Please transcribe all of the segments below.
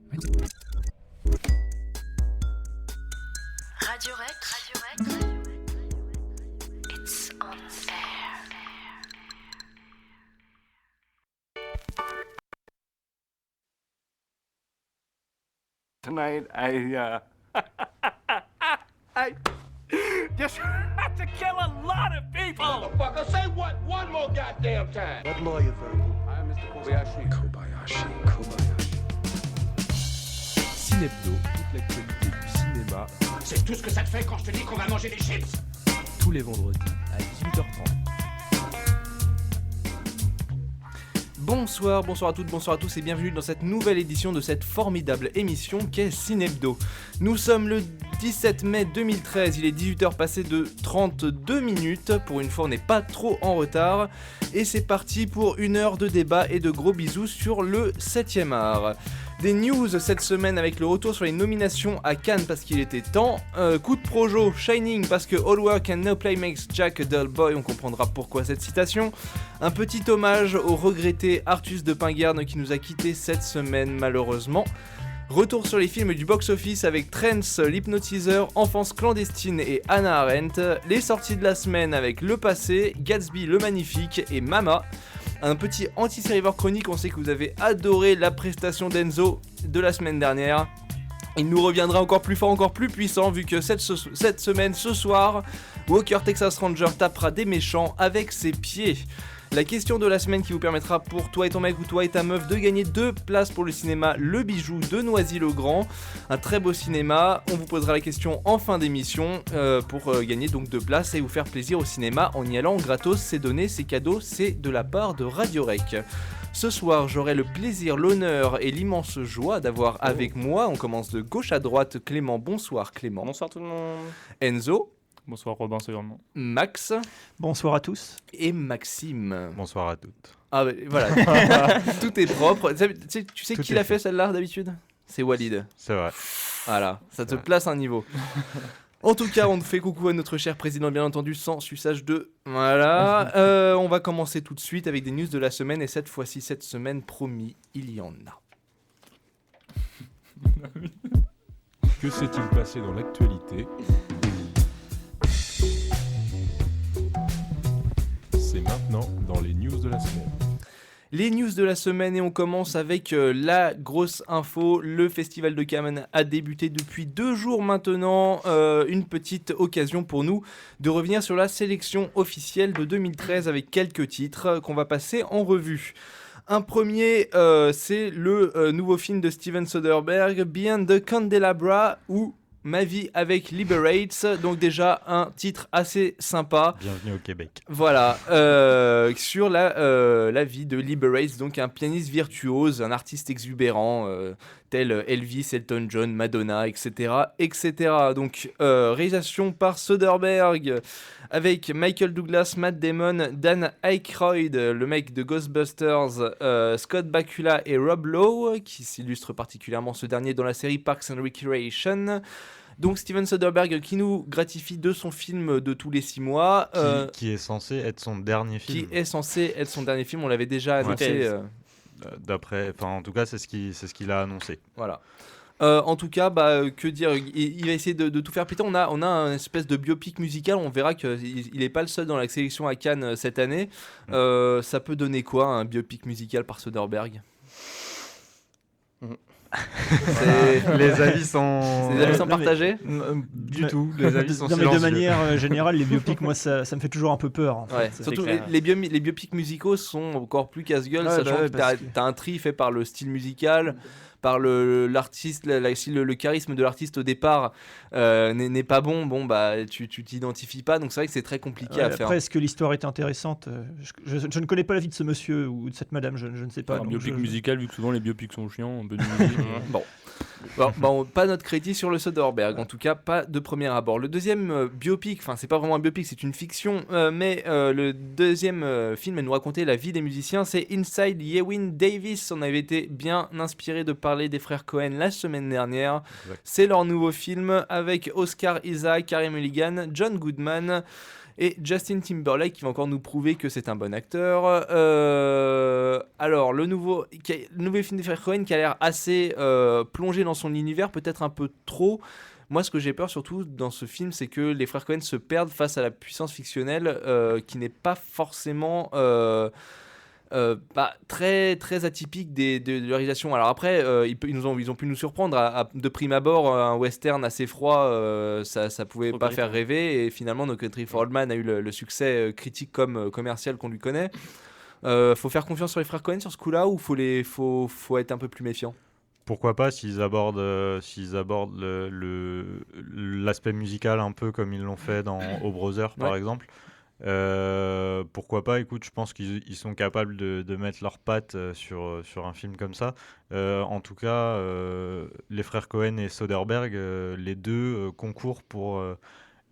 Radio Rec. It's on air. Tonight, I just had to kill a lot of people. Motherfucker, say what one more goddamn time. What lawyer verbal? I am Mr. Kobayashi. Kobayashi. Cinebdo, toute l'actualité du cinéma, C'est tout ce que ça te fait quand je te dis qu'on va manger des chips. tous les vendredis à 18h30. Bonsoir à toutes, bonsoir à tous et bienvenue dans cette nouvelle édition de cette formidable émission qu'est Cinebdo. Nous sommes le 17 mai 2013, il est 18h passé de 32 minutes, pour une fois on n'est pas trop en retard, et c'est parti pour une heure de débat et de gros bisous sur le 7ème art. Des news cette semaine avec le retour sur les nominations à Cannes parce qu'il était temps, coup de projo, Shining parce que All Work and No Play makes Jack a dull boy, on comprendra pourquoi cette citation, un petit hommage au regretté Artus de Pingarde qui nous a quitté cette semaine malheureusement. Retour sur les films du box-office avec Trance, l'hypnotiseur, Enfance clandestine et Hannah Arendt, les sorties de la semaine avec Le Passé, Gatsby le Magnifique et Mama. Un petit anti-survivor chronique, on sait que vous avez adoré la prestation d'Enzo de la semaine dernière. Il nous reviendra encore plus fort, encore plus puissant, vu que cette semaine, ce soir, Walker Texas Ranger tapera des méchants avec ses pieds. La question de la semaine qui vous permettra pour toi et ton mec ou toi et ta meuf de gagner 2 places pour le cinéma Le Bijou de Noisy-le-Grand. Un très beau cinéma, on vous posera la question en fin d'émission pour gagner donc 2 places et vous faire plaisir au cinéma en y allant gratos. C'est donné, c'est cadeau, c'est de la part de Radio Rec. Ce soir, j'aurai le plaisir, l'honneur et l'immense joie d'avoir avec moi, on commence de gauche à droite, Clément. Bonsoir Clément. Bonsoir tout le monde. Enzo. Bonsoir Robin Severnement. Max. Bonsoir à tous. Et Maxime. Bonsoir à toutes. Ah bah, voilà, tout est propre. Tu sais Tout qui est l'a fait. fait celle-là d'habitude ? C'est Walid. C'est vrai. Voilà, ça te Ouais. place un niveau. En tout cas, on fait coucou à notre cher président, bien entendu, sans suçage de... Voilà, on va commencer tout de suite avec des news de la semaine, et cette fois-ci, cette semaine, promis, il y en a. Que s'est-il passé dans l'actualité ? C'est maintenant dans les news de la semaine. Les news de la semaine, et on commence avec la grosse info. Le festival de Cannes a débuté depuis 2 jours maintenant. Une petite occasion pour nous de revenir sur la sélection officielle de 2013 avec quelques titres qu'on va passer en revue. Un premier, c'est le nouveau film de Steven Soderbergh, Beyond the Candelabra, ou Ma vie avec Liberates, donc déjà un titre assez sympa. Bienvenue au Québec. Voilà, sur la vie de Liberates, donc un pianiste virtuose, un artiste exubérant, tel Elvis, Elton John, Madonna, etc. etc. Donc, réalisation par Soderbergh, avec Michael Douglas, Matt Damon, Dan Aykroyd, le mec de Ghostbusters, Scott Bakula et Rob Lowe, qui s'illustre particulièrement ce dernier dans la série Parks and Recreation. Donc Steven Soderbergh qui nous gratifie de son film de tous les 6 mois. Qui est censé être son dernier film. Qui est censé être son dernier film, on l'avait déjà annoncé. D'après, enfin en tout cas c'est ce qu'il a annoncé. Voilà. En tout cas, que dire, il va essayer de tout faire péter. On a une espèce de biopic musical, on verra qu'il n'est pas le seul dans la sélection à Cannes cette année. Ça peut donner quoi, un biopic musical par Soderbergh ? Les avis sont... Les avis sont partagés ? Du tout, les avis sont Non, mais de silencieux. manière générale, les biopics, moi, ça me fait toujours un peu peur. En Ouais, fait. surtout C'est clair. les biopics musicaux sont encore plus casse-gueule, Ouais, sachant ouais, que parce que- t'as un tri fait par le style musical, par l'artiste, le charisme de l'artiste au départ n'est pas bon. Bon, bah tu t'identifies pas, donc c'est vrai que c'est très compliqué à faire. Après, est-ce que l'histoire est intéressante ? Je ne connais pas la vie de ce monsieur ou de cette madame, je ne sais pas. Un donc biopic je- musical, vu que souvent les biopics sont chiants, un peu de musique. Bon, pas notre critique sur le Soderbergh, en tout cas pas de premier abord. Le deuxième biopic, enfin c'est pas vraiment un biopic, c'est une fiction, mais le deuxième film à nous raconter la vie des musiciens, c'est Inside Llewyn Davis. On avait été bien inspiré de parler des frères Cohen la semaine dernière. Exact. C'est leur nouveau film avec Oscar Isaac, Carey Mulligan, John Goodman. Et Justin Timberlake qui va encore nous prouver que c'est un bon acteur. Alors, le nouveau film des frères Coen qui a l'air assez plongé dans son univers, peut-être un peu trop. Moi, ce que j'ai peur surtout dans ce film, c'est que les frères Coen se perdent face à la puissance fictionnelle qui n'est pas forcément très, très atypique de réalisation. Alors après, ils ont pu nous surprendre de prime abord. Un western assez froid, ça pouvait pas faire rêver. Et finalement, No Country for Old Men a eu le succès critique comme commercial qu'on lui connaît. Faut faire confiance sur les frères Coen sur ce coup-là ou faut être un peu plus méfiant? Pourquoi pas s'ils abordent l'aspect musical un peu comme ils l'ont fait dans O Brother par exemple. Pourquoi pas, écoute, je pense qu'ils sont capables de mettre leurs pattes sur un film comme ça. En tout cas, les frères Coen et Soderbergh, les deux concourent pour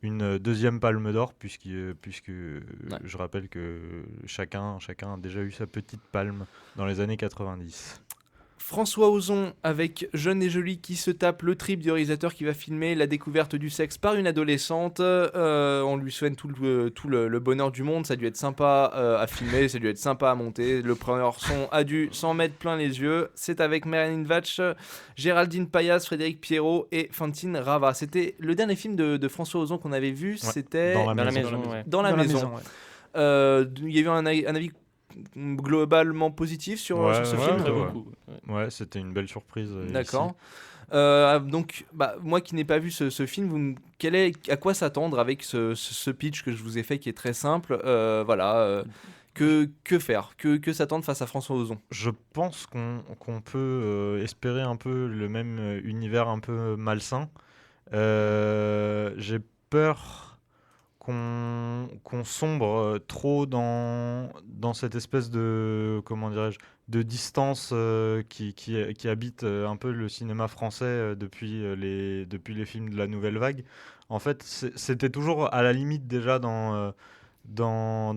une deuxième palme d'or, puisque je rappelle que chacun a déjà eu sa petite palme dans les années 90. François Ozon avec Jeune et Jolie qui se tape le trip du réalisateur qui va filmer la découverte du sexe par une adolescente. On lui souhaite tout le bonheur du monde. Ça a dû être sympa à filmer, ça a dû être sympa à monter. Le preneur son a dû s'en mettre plein les yeux. C'est avec Marianne Vach, Géraldine Payas, Frédéric Pierrot et Fantine Rava. C'était le dernier film de François Ozon qu'on avait vu. C'était Dans la maison. Dans la maison. ouais. Il y a eu un avis globalement positif sur ce film. Très beaucoup. Ouais, c'était une belle surprise. D'accord. Donc, moi qui n'ai pas vu ce film, à quoi s'attendre avec ce pitch que je vous ai fait qui est très simple. Que faire, que s'attendre face à François Ozon? Je pense qu'on peut espérer un peu le même univers un peu malsain. J'ai peur qu'on sombre trop dans cette espèce de, comment dirais-je, de distance qui habite un peu le cinéma français depuis les films de la Nouvelle Vague. En fait, c'était toujours à la limite déjà dans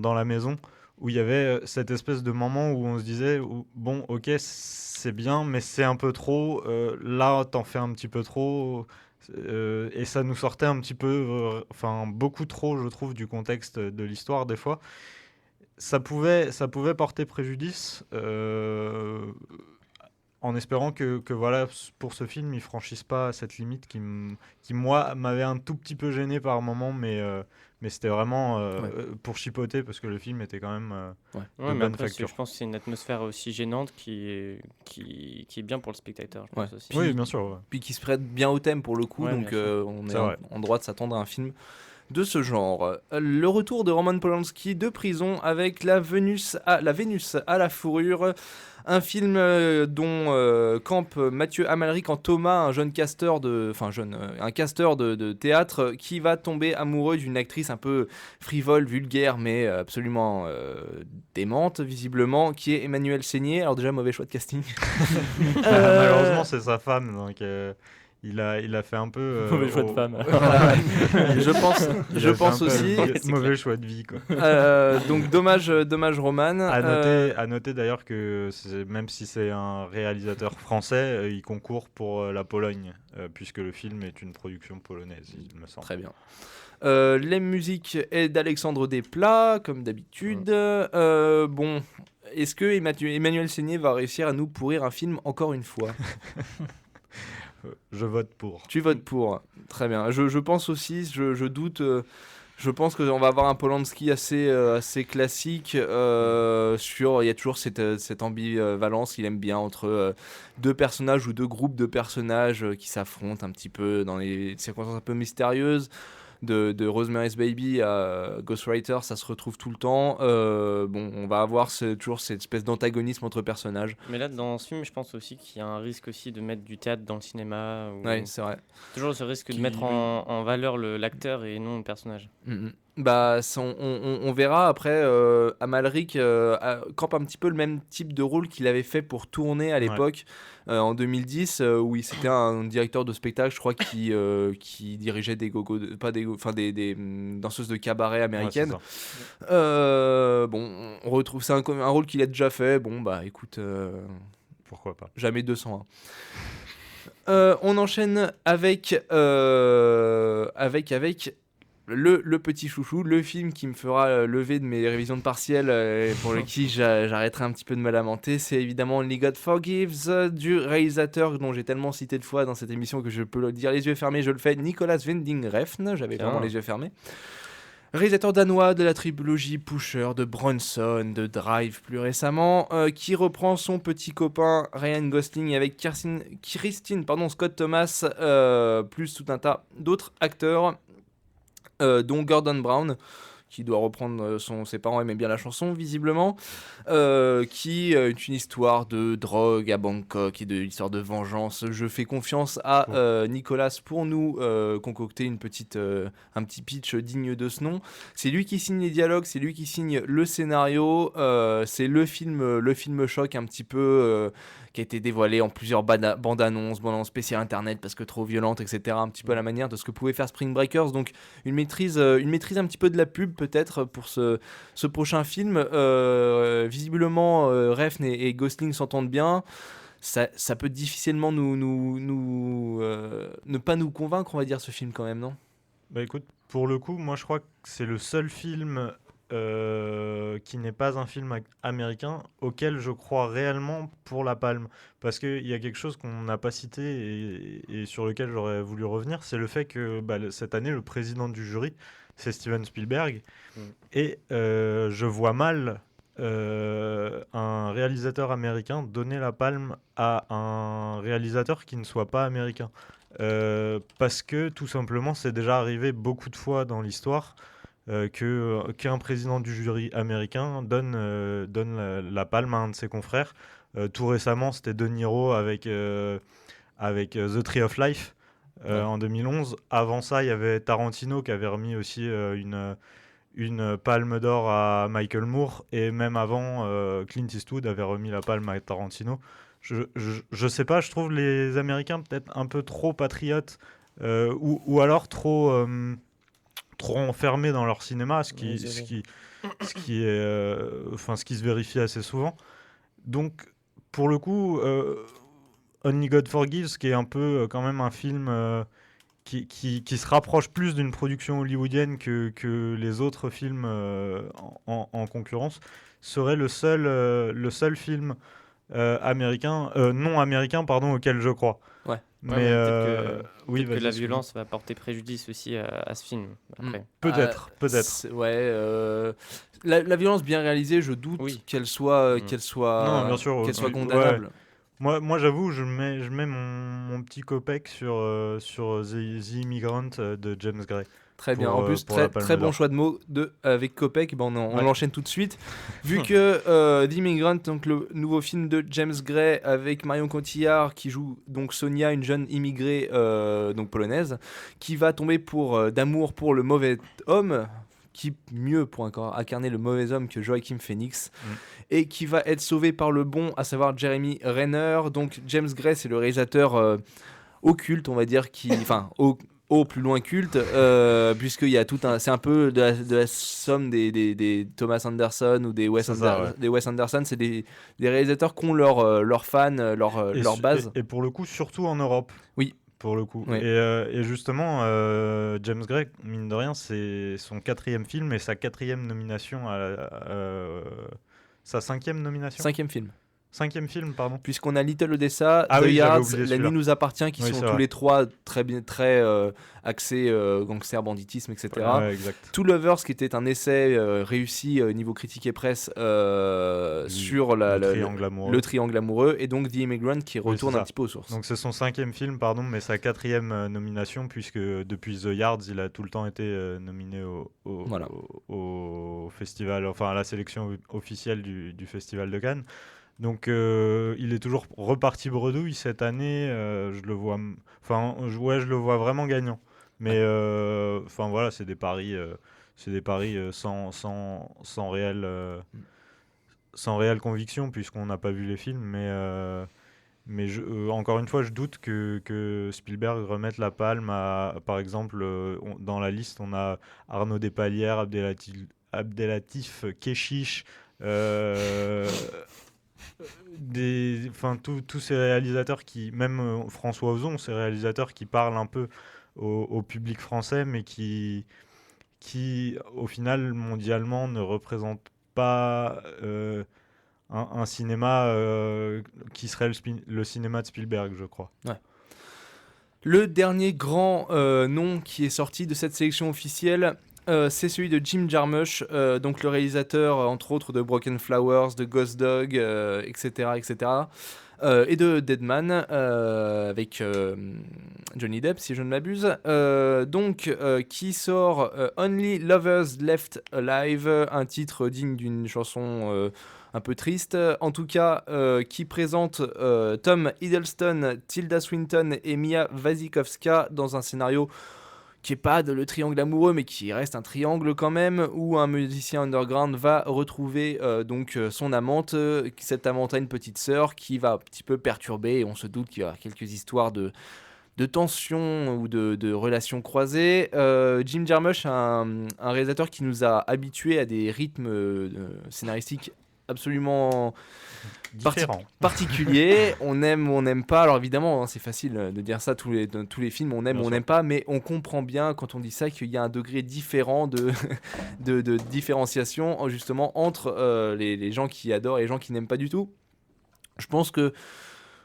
la maison, où il y avait cette espèce de moment où on se disait bon, ok, c'est bien, mais c'est un peu trop, là t'en fais un petit peu trop. Et ça nous sortait un petit peu, beaucoup trop, je trouve, du contexte de l'histoire des fois. Ça pouvait porter préjudice, en espérant que voilà, pour ce film, ils franchissent pas cette limite qui moi, m'avait un tout petit peu gêné par moment, mais c'était vraiment pour chipoter, parce que le film était quand même de mais bonne après, facture. je pense que c'est une atmosphère aussi gênante qui est bien pour le spectateur. Je pense aussi. Oui, bien sûr. Ouais. Puis qui se prête bien au thème pour le coup, Ouais, donc bien sûr. on C'est est vrai. en droit de s'attendre à un film de ce genre. Le retour de Roman Polanski de prison avec la Vénus à la fourrure, un film dont campe Mathieu Amalric en Thomas, un jeune casteur un casteur de théâtre qui va tomber amoureux d'une actrice un peu frivole, vulgaire, mais absolument démente visiblement, qui est Emmanuelle Seigner. Alors déjà, mauvais choix de casting. Malheureusement, c'est sa femme, donc il a fait un peu Mauvais choix de femme. Voilà. je il a fait pense un peu aussi. mauvais choix de vie, quoi. Donc dommage Roman. À noter d'ailleurs que même si c'est un réalisateur français, il concourt pour la Pologne, puisque le film est une production polonaise, il me semble. Très bien. La musique est d'Alexandre Desplat, comme d'habitude. Bon, est-ce que Emmanuelle Seigner va réussir à nous pourrir un film encore une fois? Je vote pour. Tu votes pour. Très bien. Je pense aussi, je doute. Je pense qu'on va avoir un Polanski assez classique. Il y a toujours cette ambivalence qu'il aime bien entre deux personnages ou deux groupes de personnages qui s'affrontent un petit peu dans les circonstances un peu mystérieuses. De Rosemary's Baby à Ghostwriter, ça se retrouve tout le temps. On va avoir toujours cette espèce d'antagonisme entre personnages. Mais là, dans ce film, je pense aussi qu'il y a un risque aussi de mettre du théâtre dans le cinéma. Oui, c'est vrai. Toujours ce risque de mettre en valeur l'acteur et non le personnage. On verra après. Amalric campe un petit peu le même type de rôle qu'il avait fait pour tourner à l'époque, en 2010, où c'était un directeur de spectacle, je crois, qui dirigeait des danseuses de cabaret américaines. Ouais, On retrouve c'est un rôle qu'il a déjà fait. Écoute, pourquoi pas. jamais 201. On enchaîne avec le petit chouchou, le film qui me fera lever de mes révisions de partiel pour qui j'arrêterai un petit peu de me lamenter, c'est évidemment Only God Forgives du réalisateur dont j'ai tellement cité de fois dans cette émission que je peux le dire les yeux fermés, je le fais, Nicolas Winding Refn, j'avais Bien. vraiment les yeux fermés. Réalisateur danois de la trilogie Pusher, de Bronson, de Drive plus récemment, qui reprend son petit copain Ryan Gosling avec Christine Scott Thomas, plus tout un tas d'autres acteurs, dont Gordon Brown, qui doit reprendre ses parents aimaient bien la chanson visiblement, qui est une histoire de drogue à Bangkok et de l'histoire de vengeance. Je fais confiance à Nicolas pour nous concocter un petit pitch digne de ce nom. C'est lui qui signe les dialogues, c'est lui qui signe le scénario, c'est le film choc un petit peu qui a été dévoilé en plusieurs bandes annonces spéciales internet parce que trop violente, etc. Un petit peu à la manière de ce que pouvait faire Spring Breakers. Donc une maîtrise un petit peu de la pub peut-être pour ce prochain film. Visiblement, Refn et Gosling s'entendent bien. Ça peut difficilement ne pas nous convaincre, on va dire, ce film quand même, non ? Bah écoute, pour le coup, moi je crois que c'est le seul film qui n'est pas un film américain auquel je crois réellement pour la Palme. Parce qu'il y a quelque chose qu'on n'a pas cité et sur lequel j'aurais voulu revenir, c'est le fait que cette année, le président du jury, c'est Steven Spielberg. Et je vois mal un réalisateur américain donner la palme à un réalisateur qui ne soit pas américain. Parce que tout simplement, c'est déjà arrivé beaucoup de fois dans l'histoire qu'un président du jury américain donne la palme à un de ses confrères. Tout récemment, c'était De Niro avec The Tree of Life en 2011. Avant ça, il y avait Tarantino qui avait remis aussi une palme d'or à Michael Moore. Et même avant, Clint Eastwood avait remis la palme à Tarantino. Je sais pas, je trouve les Américains peut-être un peu trop patriotes ou alors trop enfermés dans leur cinéma, ce qui se vérifie assez souvent. Donc, pour le coup, Only God Forgives, qui est un peu quand même un film qui se rapproche plus d'une production hollywoodienne que les autres films en concurrence, serait le seul film non américain auquel je crois. Ouais. Mais peut-être que la violence va porter préjudice aussi à ce film après. Peut-être. La violence bien réalisée, je doute qu'elle soit Non, bien sûr, qu'elle soit condamnable. Ouais. Moi, j'avoue, je mets mon petit copec sur The Immigrant de James Gray. Très bien. En plus, très bon choix de mots avec Kopek. On l'enchaîne tout de suite. Vu que The Immigrant, donc le nouveau film de James Gray avec Marion Cotillard qui joue donc Sonia, une jeune immigrée donc polonaise, qui va tomber d'amour pour le mauvais homme. Qui mieux pour encore incarner le mauvais homme que Joaquin Phoenix, et qui va être sauvé par le bon, à savoir Jeremy Renner. Donc James Gray, c'est le réalisateur occulte, on va dire, au plus loin culte, puisqu'il y a c'est un peu de la somme des Thomas Anderson ou des Wes Anderson. C'est des réalisateurs qui ont leurs fans, leur base. Et pour le coup, surtout en Europe. Oui. Pour le coup. Oui. Et justement, James Gray, mine de rien, c'est son 4e film et sa 4e nomination sa 5e nomination. 5e film. 5e film, pardon. Puisqu'on a Little Odessa, The j'avais Yards, oublié La celui-là. Nuit nous appartient, qui sont tous les trois très axés gangster, banditisme, etc. Ouais, exact. Two Lovers, qui était un essai réussi niveau critique et presse sur le triangle amoureux, et donc The Immigrant qui retourne un petit peu aux sources. Donc c'est son 5e film, pardon, mais sa 4e nomination, puisque depuis The Yards, il a tout le temps été nominé au festival, enfin à la sélection officielle du Festival de Cannes. Donc il est toujours reparti bredouille cette année. Je le vois vraiment gagnant. Mais voilà, c'est des paris sans réelle conviction puisqu'on n'a pas vu les films. Mais encore une fois, je doute que Spielberg remette la palme à, par exemple, dans la liste, on a Arnaud Despalières, Abdelatif Kechiche. Tous ces réalisateurs même François Ozon, ces réalisateurs qui parlent un peu au public français mais qui qui, au final, mondialement, ne représente pas un cinéma qui serait le cinéma de Spielberg, je crois. Le dernier grand nom qui est sorti de cette sélection officielle, c'est celui de Jim Jarmusch, donc le réalisateur, entre autres, de Broken Flowers, de Ghost Dog, etc., et de Deadman, avec Johnny Depp, si je ne m'abuse. Qui sort Only Lovers Left Alive, un titre digne d'une chanson un peu triste. En tout cas, qui présente Tom Hiddleston, Tilda Swinton et Mia Wasikowska dans un scénario qui n'est pas le triangle amoureux, mais qui reste un triangle quand même, où un musicien underground va retrouver son amante. Cette amante a une petite sœur qui va un petit peu perturber, et on se doute qu'il y a quelques histoires de tension ou de relations croisées. Jim Jarmusch, un réalisateur qui nous a habitués à des rythmes scénaristiques absolument particulier. On aime ou on n'aime pas. Alors évidemment, c'est facile de dire ça, tous les films, on aime ou on n'aime pas, mais on comprend bien quand on dit ça qu'il y a un degré différent de différenciation justement entre les gens qui adorent et les gens qui n'aiment pas du tout. Je pense que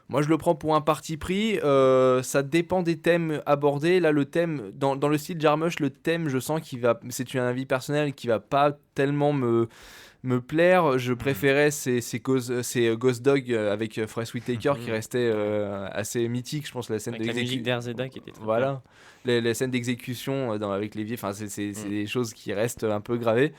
moi je le prends pour un parti pris, ça dépend des thèmes abordés. Là, le thème, dans le style Jarmusch, le thème, je sens c'est un avis personnel qui va pas tellement me plaire. Je préférais ces Ghost Dog avec Forest Whitaker qui restait assez mythique, je pense, la scène avec la musique d'Herzeda qui était très voilà, les scènes d'exécution avec l'évier, enfin c'est des choses qui restent un peu gravées.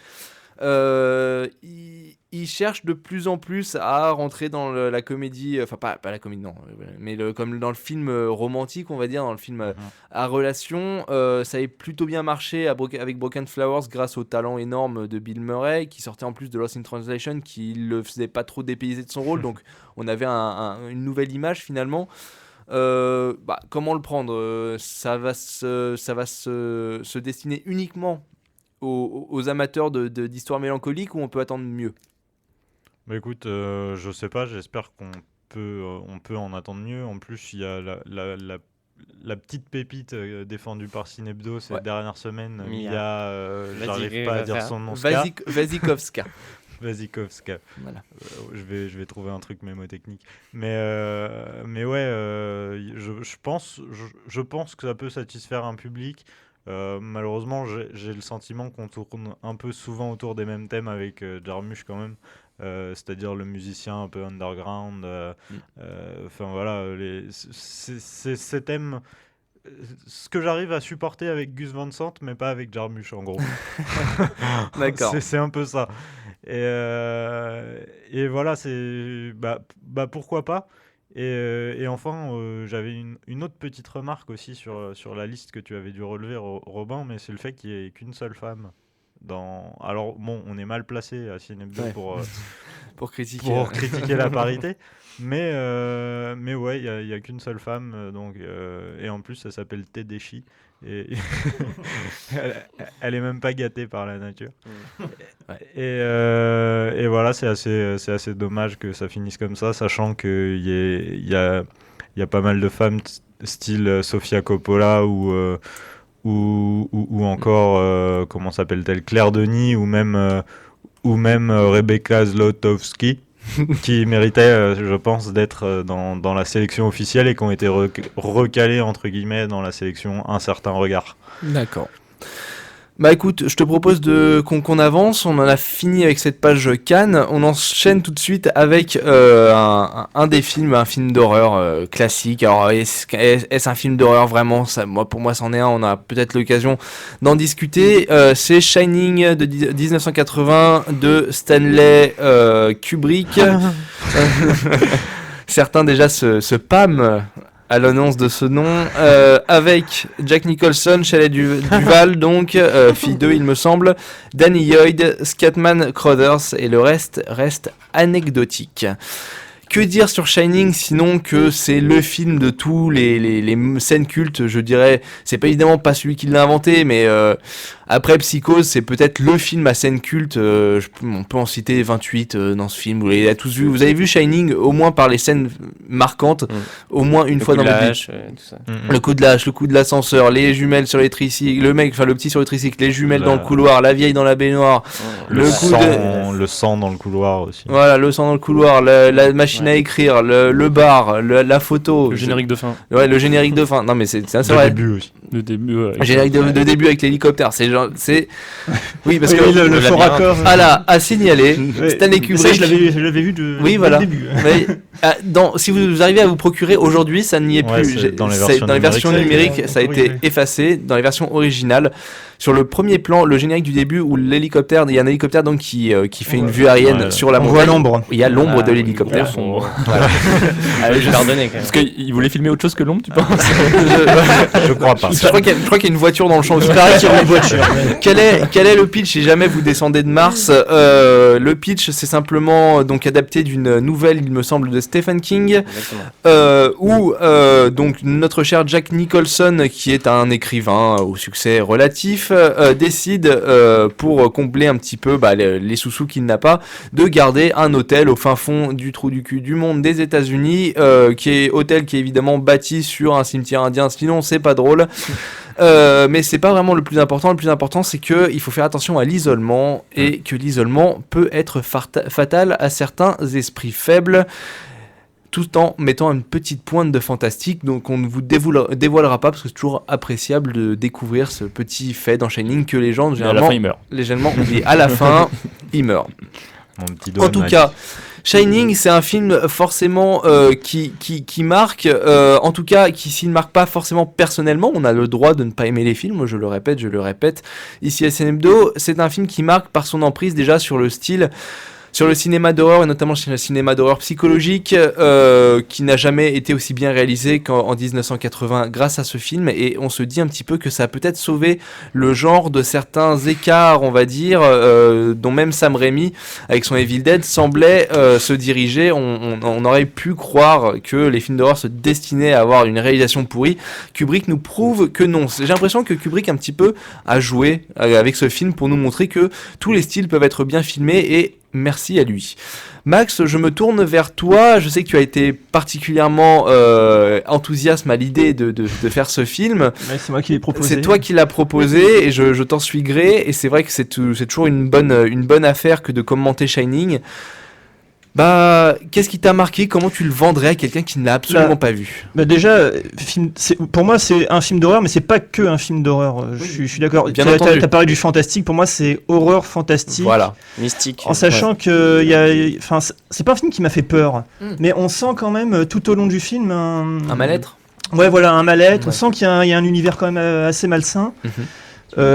Il cherche de plus en plus à rentrer dans la comédie, enfin pas la comédie, non, mais comme dans le film romantique, on va dire, dans le film à relation. Ça a plutôt bien marché avec Broken Flowers grâce au talent énorme de Bill Murray, qui sortait en plus de Lost in Translation, qui le faisait pas trop dépayser de son rôle, donc on avait une nouvelle image finalement. Comment le prendre, ça va se destiner uniquement aux amateurs d'histoires mélancoliques, ou on peut attendre mieux? Bah écoute, je sais pas, j'espère qu'on peut en attendre mieux. En plus, il y a la petite pépite défendue par Cinebdo ces dernières semaines. Mia, j'arrive pas à dire son nom. Wasikowska. Wasikowska. Voilà. Je vais trouver un truc mémotechnique. Mais ouais, je pense que ça peut satisfaire un public. Malheureusement, j'ai le sentiment qu'on tourne un peu souvent autour des mêmes thèmes avec Jarmusch quand même, c'est-à-dire le musicien un peu underground. Enfin voilà, ces thèmes, ce que j'arrive à supporter avec Gus Van Sant, mais pas avec Jarmusch en gros. D'accord. C'est un peu ça. Et voilà, c'est pourquoi pas. Et enfin, j'avais une autre petite remarque aussi sur la liste que tu avais dû relever, Robin, mais c'est le fait qu'il n'y ait qu'une seule femme dans... Alors bon, on est mal placé à Cinebdo pour critiquer la parité, mais ouais, il y a qu'une seule femme, donc, et en plus, ça s'appelle Tedeschi, et elle est même pas gâtée par la nature. Et voilà, c'est assez dommage que ça finisse comme ça, sachant qu'il y a pas mal de femmes style Sofia Coppola ou encore comment s'appelle-t-elle, Claire Denis ou même Rebecca Zlotowski qui méritaient, je pense, d'être dans la sélection officielle et qui ont été recalés entre guillemets dans la sélection Un certain regard. D'accord. Bah écoute, je te propose qu'on avance. On en a fini avec cette page Cannes. On enchaîne tout de suite avec un des films, un film d'horreur classique. Alors est-ce un film d'horreur vraiment? Pour moi, c'en est un. On a peut-être l'occasion d'en discuter. C'est Shining de 1980 de Stanley Kubrick. Certains déjà se pâment à l'annonce de ce nom, avec Jack Nicholson, Shelley Duvall, donc, fille 2 il me semble, Danny Lloyd, Scatman Crothers, et le reste anecdotique. Que dire sur Shining sinon que c'est le film de tous les scènes cultes, je dirais. C'est pas évidemment pas celui qui l'a inventé, mais après Psychose, c'est peut-être le film à scène culte. On peut en citer 28 dans ce film. Vous l'avez tous vu. Vous avez vu Shining au moins par les scènes marquantes, au moins une fois dans votre vie. Tout ça. Le coup de l'âge, le coup de l'ascenseur, les jumelles sur les tricycles, le petit sur le tricycle, les jumelles dans le couloir, la vieille dans la baignoire, le sang dans le couloir aussi. Voilà, le sang dans le couloir, la machine à écrire, le bar, la photo. Le générique de fin. Ouais, le générique de fin. Non mais c'est Le vrai. début aussi. Le début, ouais. Générique de début avec l'hélicoptère, c'est oui parce Oui, que le faux raccord. à signaler, Ouais. Stanley Ça, Kubrick. je l'avais vu de Oui, dès voilà. le début. Mais, si vous arrivez à vous procurer aujourd'hui, ça n'y est Ouais, plus. c'est dans les versions numériques, ça a été corrigé. effacé. Dans les versions originales, sur le premier plan, le générique du début où l'hélicoptère, il y a un hélicoptère donc qui fait une vue aérienne Ouais. sur la On montagne. voit l'ombre. Il y a l'ombre de oui, l'hélicoptère. sombre. Voilà. Ah oui, je vais pardonner quand même. Parce qu'il voulait filmer autre chose que l'ombre, tu penses? Je crois pas. Je crois qu'il y a une voiture dans le champ. Il paraît qu'il y a une voiture. Quel est le pitch si jamais vous descendez de Mars? Le pitch, c'est simplement donc adapté d'une nouvelle, il me semble, de Stephen King, où donc notre cher Jack Nicholson, qui est un écrivain au succès relatif, décide pour combler un petit peu les sous-sous qu'il n'a pas, de garder un hôtel au fin fond du trou du cul du monde des États-Unis, qui est évidemment bâti sur un cimetière indien. Sinon, c'est pas drôle. Mais c'est pas vraiment le plus important. Le plus important, c'est que il faut faire attention à l'isolement et que l'isolement peut être fatal à certains esprits faibles, tout en mettant une petite pointe de fantastique. Donc on ne vous dévoilera pas parce que c'est toujours appréciable de découvrir ce petit fait dans Shining que les gens Et à la fin, il meurt. légèrement oublient. À la fin, il meurt. Mon petit doigt En tout magique. cas, Shining, c'est un film forcément qui marque, en tout cas qui s'il ne marque pas forcément personnellement, on a le droit de ne pas aimer les films, je le répète, ici à SN Hebdo, c'est un film qui marque par son emprise déjà sur le style, sur le cinéma d'horreur et notamment sur le cinéma d'horreur psychologique qui n'a jamais été aussi bien réalisé qu'en 1980 grâce à ce film, et on se dit un petit peu que ça a peut-être sauvé le genre de certains écarts, on va dire, dont même Sam Raimi avec son Evil Dead semblait se diriger. On aurait pu croire que les films d'horreur se destinaient à avoir une réalisation pourrie. Kubrick nous prouve que non. J'ai l'impression que Kubrick un petit peu a joué avec ce film pour nous montrer que tous les styles peuvent être bien filmés, et merci à lui. Max, je me tourne vers toi. Je sais que tu as été particulièrement enthousiaste à l'idée de faire ce film. Ouais, c'est moi qui l'ai proposé. C'est toi qui l'as proposé et je t'en suis gré. Et c'est vrai que c'est toujours une bonne affaire que de commenter Shining. Qu'est-ce qui t'a marqué? Comment tu le vendrais à quelqu'un qui ne l'a absolument pas vu? Déjà, pour moi, c'est un film d'horreur, mais c'est pas que un film d'horreur. Je suis d'accord. Bien entendu. T'as parlé du fantastique. Pour moi, c'est horreur fantastique. Voilà. Mystique. En sachant que c'est pas un film qui m'a fait peur, mais on sent quand même tout au long du film Un mal-être. Ouais, voilà, un mal-être. Ouais. On sent qu'il y a un univers quand même assez malsain.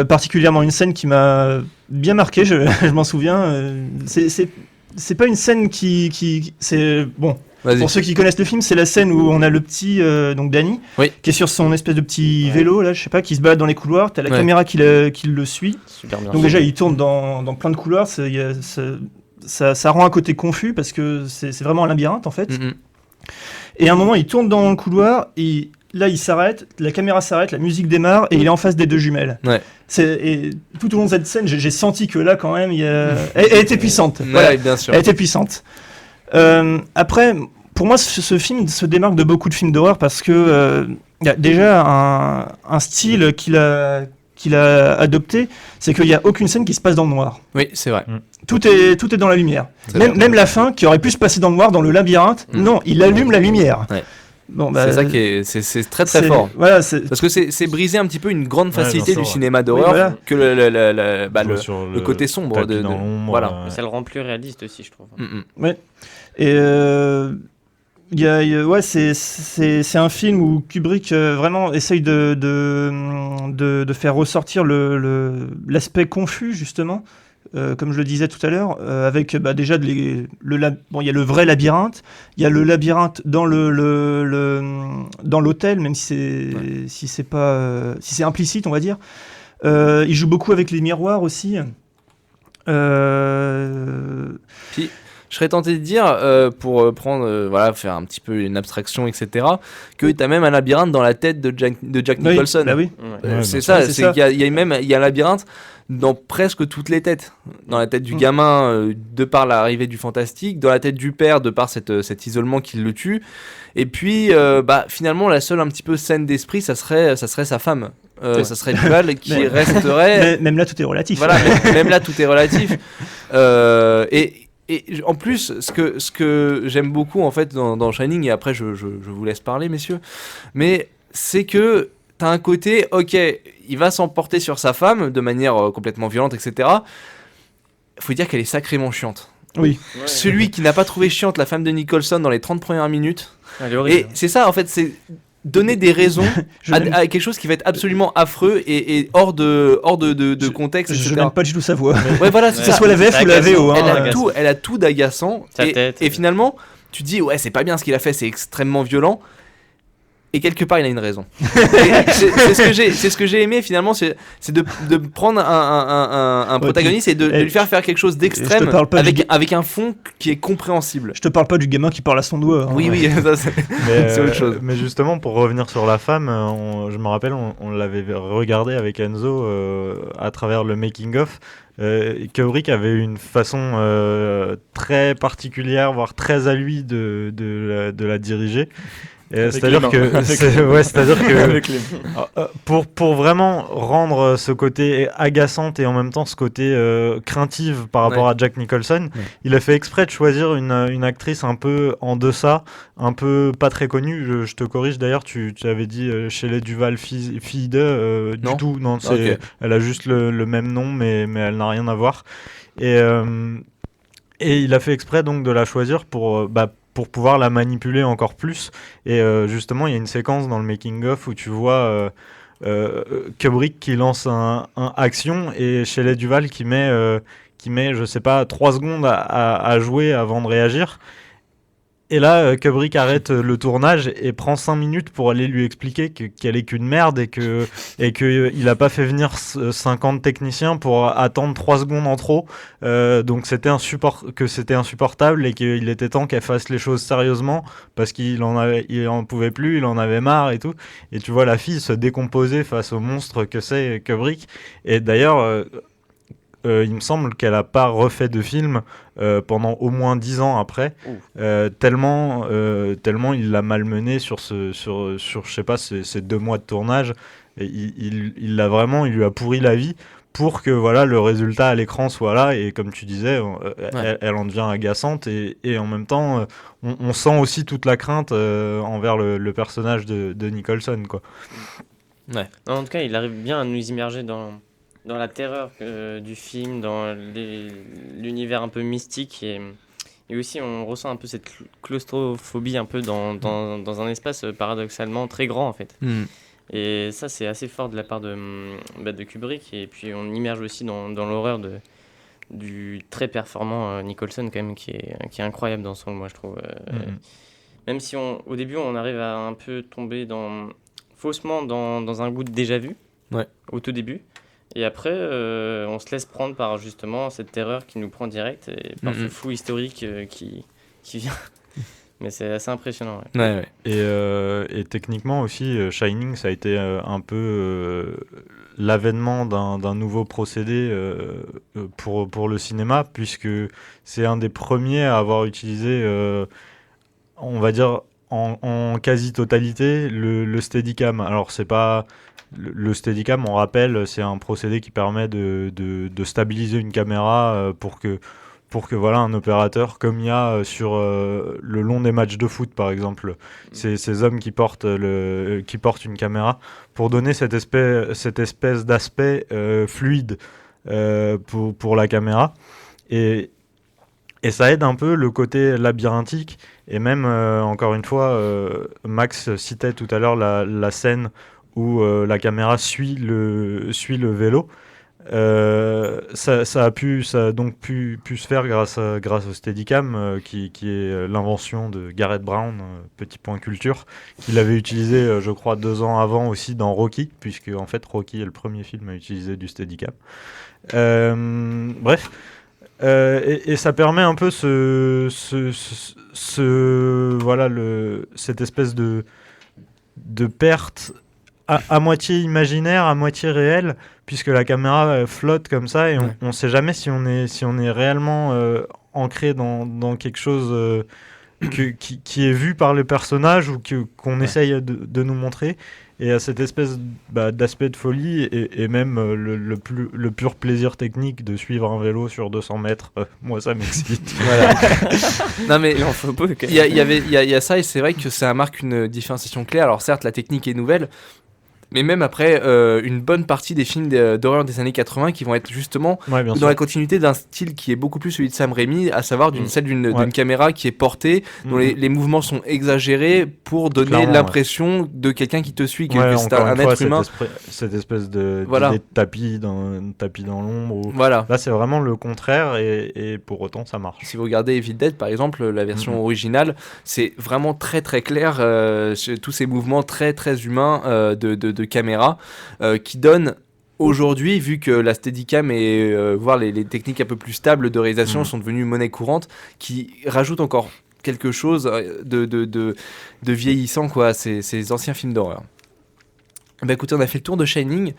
Particulièrement une scène qui m'a bien marqué. Je m'en souviens. C'est pas une scène qui c'est bon. Vas-y. Pour ceux qui connaissent le film, c'est la scène où on a le petit donc Danny, Oui. qui est sur son espèce de petit vélo là, je sais pas, qui se balade dans les couloirs. T'as la Ouais. caméra qui le suit. Super bien. Donc déjà, il tourne dans plein de couloirs. Ça rend un côté confus parce que c'est vraiment un labyrinthe en fait. Mhm. Et à un moment, il tourne dans le couloir et là, il s'arrête, la caméra s'arrête, la musique démarre et il est en face des deux jumelles. Ouais. Et tout au long de cette scène, j'ai senti que là, quand même, elle était puissante. Ouais, Voilà. bien sûr. Elle était puissante. Après, pour moi, ce film se démarque de beaucoup de films d'horreur parce que il y a déjà un style qu'il a adopté, c'est qu'il n'y a aucune scène qui se passe dans le noir. Oui, c'est vrai. Tout est dans la lumière. C'est vrai. Même la fin, qui aurait pu se passer dans le noir, dans le labyrinthe, non, il allume la lumière. Ouais. Bon, C'est ça qui est, c'est très très fort. Voilà, c'est Parce que c'est briser un petit peu une grande facilité bien du sûr, cinéma d'horreur, Oui, voilà. que le côté sombre tapis de dans l'ombre, voilà. Mais ça le rend plus réaliste aussi, je trouve. Et ouais, c'est un film où Kubrick vraiment essaye de faire ressortir l'aspect confus, justement, comme je le disais tout à l'heure, avec déjà il y a le vrai labyrinthe, il y a le labyrinthe dans dans l'hôtel, même si c'est pas si c'est implicite, on va dire. Il joue beaucoup avec les miroirs aussi. Je serais tenté de dire, pour prendre, voilà, faire un petit peu une abstraction, etc., que t'as même un labyrinthe dans la tête de Jack Oui, Nicholson. bah oui. Ouais. C'est bien ça, sûr. c'est qu'il y a même il y a un labyrinthe dans presque toutes les têtes. Dans la tête du gamin, de par l'arrivée du fantastique, dans la tête du père, de par cet isolement qui le tue. Et puis, finalement, la seule un petit peu saine d'esprit, ça serait sa femme. Ça serait Duval qui Mais- resterait. Même là, tout est relatif. Voilà, même là, tout est relatif. Et en plus, ce que j'aime beaucoup en fait dans Shining, et après je vous laisse parler, messieurs, mais c'est que t'as un côté, ok, il va s'emporter sur sa femme de manière complètement violente, etc. Faut dire qu'elle est sacrément chiante. Oui. Ouais. Celui qui n'a pas trouvé chiante la femme de Nicholson dans les 30 premières minutes, Elle est horrible. et c'est ça en fait, c'est donner des raisons Je n'aime- à quelque chose qui va être absolument affreux et hors de contexte, Je etc. n'aime pas du tout sa voix. Ouais, voilà, c'est Que ce ça. soit la VF C'est ou la agaçant. VO. hein. Elle a tout d'agaçant. Sa Et, tête. et finalement, tu dis, ouais, c'est pas bien ce qu'il a fait, c'est extrêmement violent. Et quelque part, il a une raison. Et c'est ce que j'ai aimé finalement, c'est de prendre un Ouais, protagoniste et de et lui faire faire quelque chose je d'extrême te parle pas avec un fond qui est compréhensible. Je te parle pas du gamin qui parle à son doigt. hein. Oui, ça, c'est c'est autre chose. Mais justement, pour revenir sur la femme, je me rappelle, on l'avait regardé avec Enzo à travers le making-of. Kubrick avait une façon très particulière, voire très à lui de la diriger. C'est-à-dire que, c'est-à-dire que pour vraiment rendre ce côté agaçante et en même temps ce côté craintive par rapport à Jack Nicholson, il a fait exprès de choisir une actrice un peu en deçà, un peu pas très connue. Je te corrige d'ailleurs, tu avais dit Shelley Duvall, fille de, Non. du tout, non, Ok. elle a juste le même nom, mais elle n'a rien à voir. Et il a fait exprès donc de la choisir pour pouvoir la manipuler encore plus. Et justement, il y a une séquence dans le making-of où tu vois Kubrick qui lance un action et Shelley Duvall qui met, je sais pas, 3 secondes à jouer avant de réagir. Et là, Kubrick arrête le tournage et prend 5 minutes pour aller lui expliquer qu'elle est qu'une merde et que il a pas fait venir 50 techniciens pour attendre 3 secondes en trop. Donc c'était insupportable et qu'il était temps qu'elle fasse les choses sérieusement parce il en pouvait plus, il en avait marre et tout. Et tu vois la fille se décomposer face au monstre que c'est Kubrick. Et d'ailleurs, il me semble qu'elle n'a pas refait de film pendant au moins 10 ans après, tellement il l'a malmené sur je sais pas, ces 2 mois de tournage. Et il lui a pourri la vie pour que voilà, le résultat à l'écran soit là. Et comme tu disais, elle en devient agaçante et en même temps, on sent aussi toute la crainte envers le personnage de Nicholson, quoi. Ouais. En tout cas, il arrive bien à nous immerger dans la terreur du film, dans l'univers un peu mystique et aussi on ressent un peu cette claustrophobie un peu dans un espace paradoxalement très grand en fait. Et ça c'est assez fort de la part de Kubrick et puis on immerge aussi dans l'horreur du très performant Nicholson quand même qui est incroyable dans son rôle, moi je trouve. Même si au début on arrive à un peu tomber faussement dans un goût de déjà vu au tout début. Et après, on se laisse prendre par justement cette terreur qui nous prend direct et par ce fou historique qui vient. Mais c'est assez impressionnant. Ouais. Et techniquement aussi, Shining, ça a été un peu l'avènement d'un nouveau procédé pour le cinéma, puisque c'est un des premiers à avoir utilisé, on va dire, en quasi-totalité, le Steadicam. Alors, c'est pas... Le Steadicam, on rappelle, c'est un procédé qui permet de stabiliser une caméra pour que voilà, un opérateur, comme il y a sur le long des matchs de foot par exemple, ces hommes qui portent une caméra, pour donner cette espèce d'aspect fluide pour la caméra. Et ça aide un peu le côté labyrinthique. Et même, encore une fois, Max citait tout à l'heure la scène où la caméra suit le vélo. Ça a donc pu se faire grâce au Steadicam, qui est l'invention de Garrett Brown, petit point culture, qu'il avait utilisé, je crois, 2 ans avant aussi dans Rocky, puisque en fait Rocky est le premier film à utiliser du Steadicam. Bref, Et ça permet un peu cette espèce de perte à moitié imaginaire, à moitié réelle, puisque la caméra flotte comme ça et on ne sait jamais si on est réellement ancré dans quelque chose qui est vu par le personnage ou qu'on essaye de nous montrer. Et à cette espèce d'aspect de folie et même le pur plaisir technique de suivre un vélo sur 200 mètres, moi ça m'excite. Voilà. Non mais il y a ça et c'est vrai que ça marque une différenciation claire. Alors certes la technique est nouvelle, mais même après une bonne partie des films d'horreur des années 80 qui vont être justement dans la continuité d'un style qui est beaucoup plus celui de Sam Raimi, à savoir celle d'une caméra qui est portée, dont les mouvements sont exagérés pour donner l'impression de quelqu'un qui te suit, que c'est un être humain. Cette espèce d'idée de tapis dans l'ombre. Voilà. Là c'est vraiment le contraire et pour autant ça marche. Si vous regardez Evil Dead par exemple, la version originale, c'est vraiment très très clair, tous ces mouvements très très humains de caméra qui donne aujourd'hui, vu que la Steadicam et voire les techniques un peu plus stables de réalisation sont devenues monnaie courante, qui rajoute encore quelque chose de vieillissant quoi, ces anciens films d'horreur. Bah écoutez, on a fait le tour de Shining.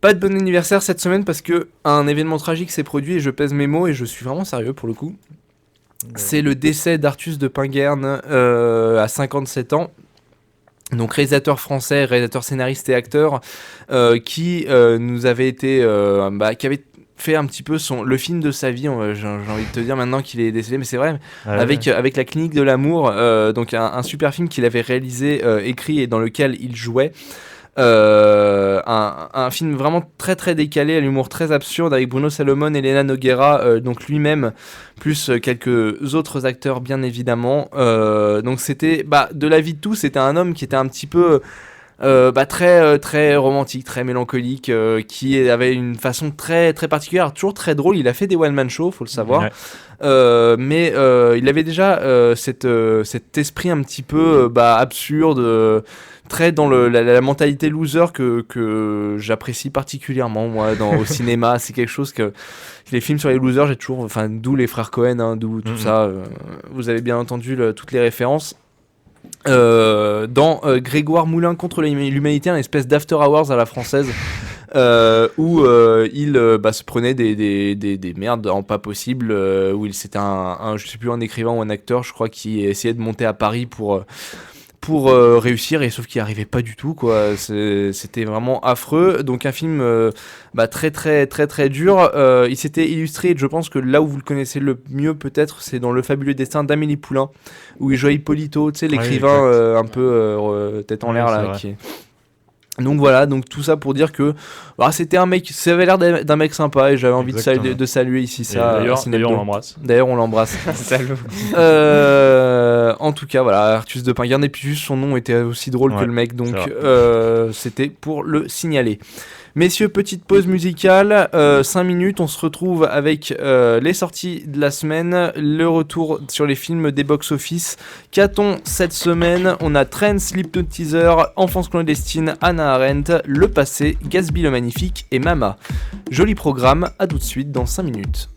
Pas de bon anniversaire cette semaine parce que un événement tragique s'est produit et je pèse mes mots et je suis vraiment sérieux pour le coup. C'est le décès d'Artus de Pinguerne à 57 ans. Donc réalisateur français, réalisateur scénariste et acteur qui nous avait été qui avait fait un petit peu le film de sa vie, j'ai envie de te dire maintenant qu'il est décédé, mais c'est vrai, avec La Clinique de l'amour, donc un super film qu'il avait réalisé, écrit et dans lequel il jouait. Un film vraiment très très décalé, à l'humour très absurde, avec Bruno Salomon et Elena Nogueira, donc lui-même, plus quelques autres acteurs bien évidemment. Donc c'était de la vie de tous, c'était un homme qui était un petit peu très très romantique, très mélancolique, qui avait une façon très très particulière, toujours très drôle. Il a fait des one-man shows, faut le savoir. Mais il avait déjà cet esprit un petit peu absurde, très dans la mentalité loser que j'apprécie particulièrement moi au cinéma. C'est quelque chose que les films sur les losers, j'ai toujours, d'où les frères Cohen, d'où tout ça, vous avez bien entendu toutes les références. Dans Grégoire Moulin contre l'humanité, une espèce d'after hours à la française, où il se prenait des merdes en pas possible, où c'était je sais plus, un écrivain ou un acteur, je crois, qui essayait de monter à Paris pour réussir, et sauf qu'il n'y arrivait pas du tout quoi. C'était vraiment affreux. Donc un film très très très très dur. Il s'était illustré, je pense que là où vous le connaissez le mieux peut-être, c'est dans Le Fabuleux Destin d'Amélie Poulain, où il jouait Hippolito, tu sais, l'écrivain un peu tête en l'air là, qui est... Donc voilà, donc tout ça pour dire que c'était un mec, ça avait l'air d'un mec sympa et j'avais envie de saluer ici ça. D'ailleurs on l'embrasse. D'ailleurs on l'embrasse. Salut. En tout cas voilà, Artus de Pinguerne, et puis juste son nom était aussi drôle que le mec, donc c'était pour le signaler. Messieurs, petite pause musicale, 5 minutes, on se retrouve avec les sorties de la semaine, le retour sur les films des box-office. Qu'a-t-on cette semaine ? On a Trent, Slipknot Teaser, Enfance clandestine, Hannah Arendt, Le Passé, Gatsby le Magnifique et Mama. Joli programme, à tout de suite dans 5 minutes.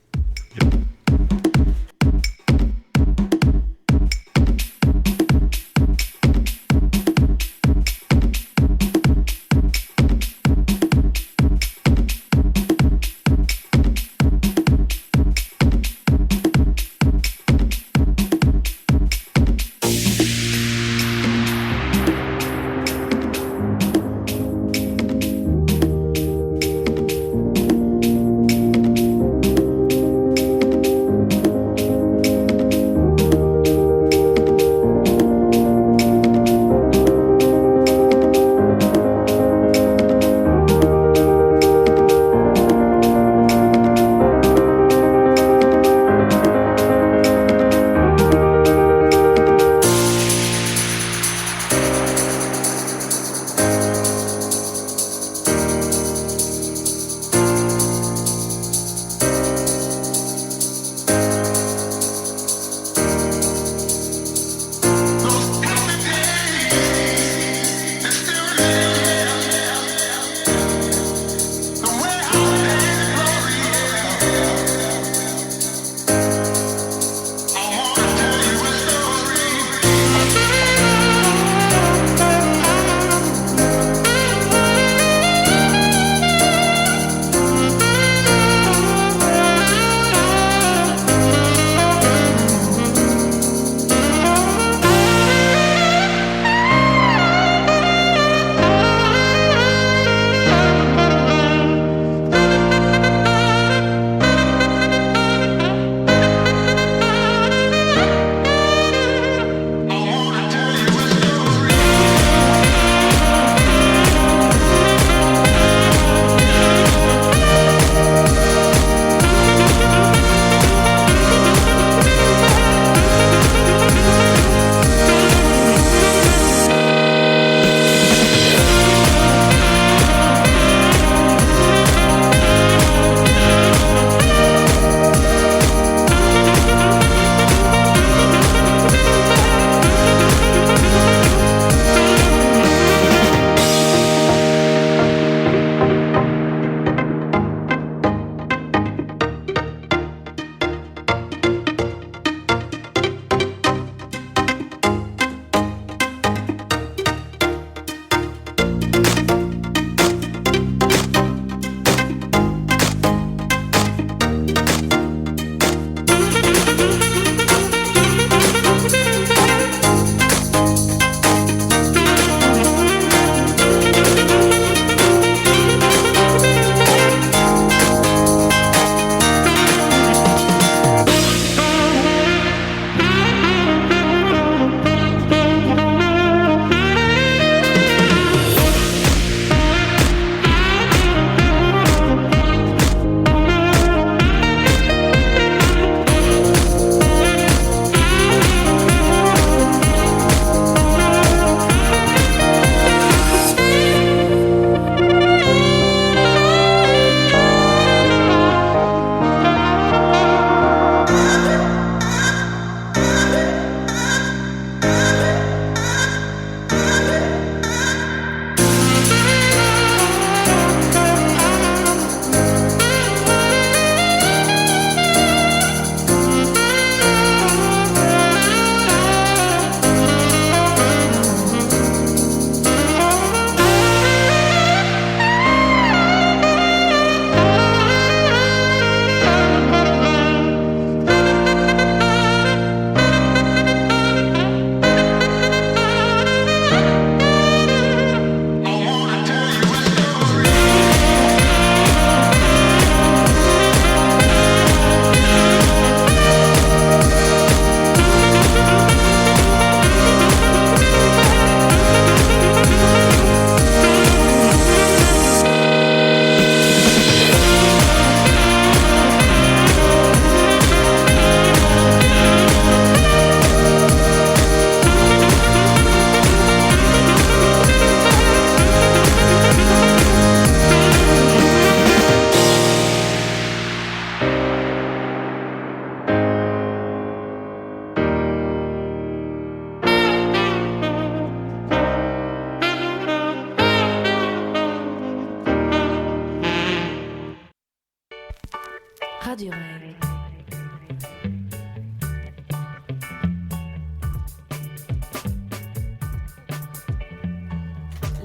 Radio Rêve.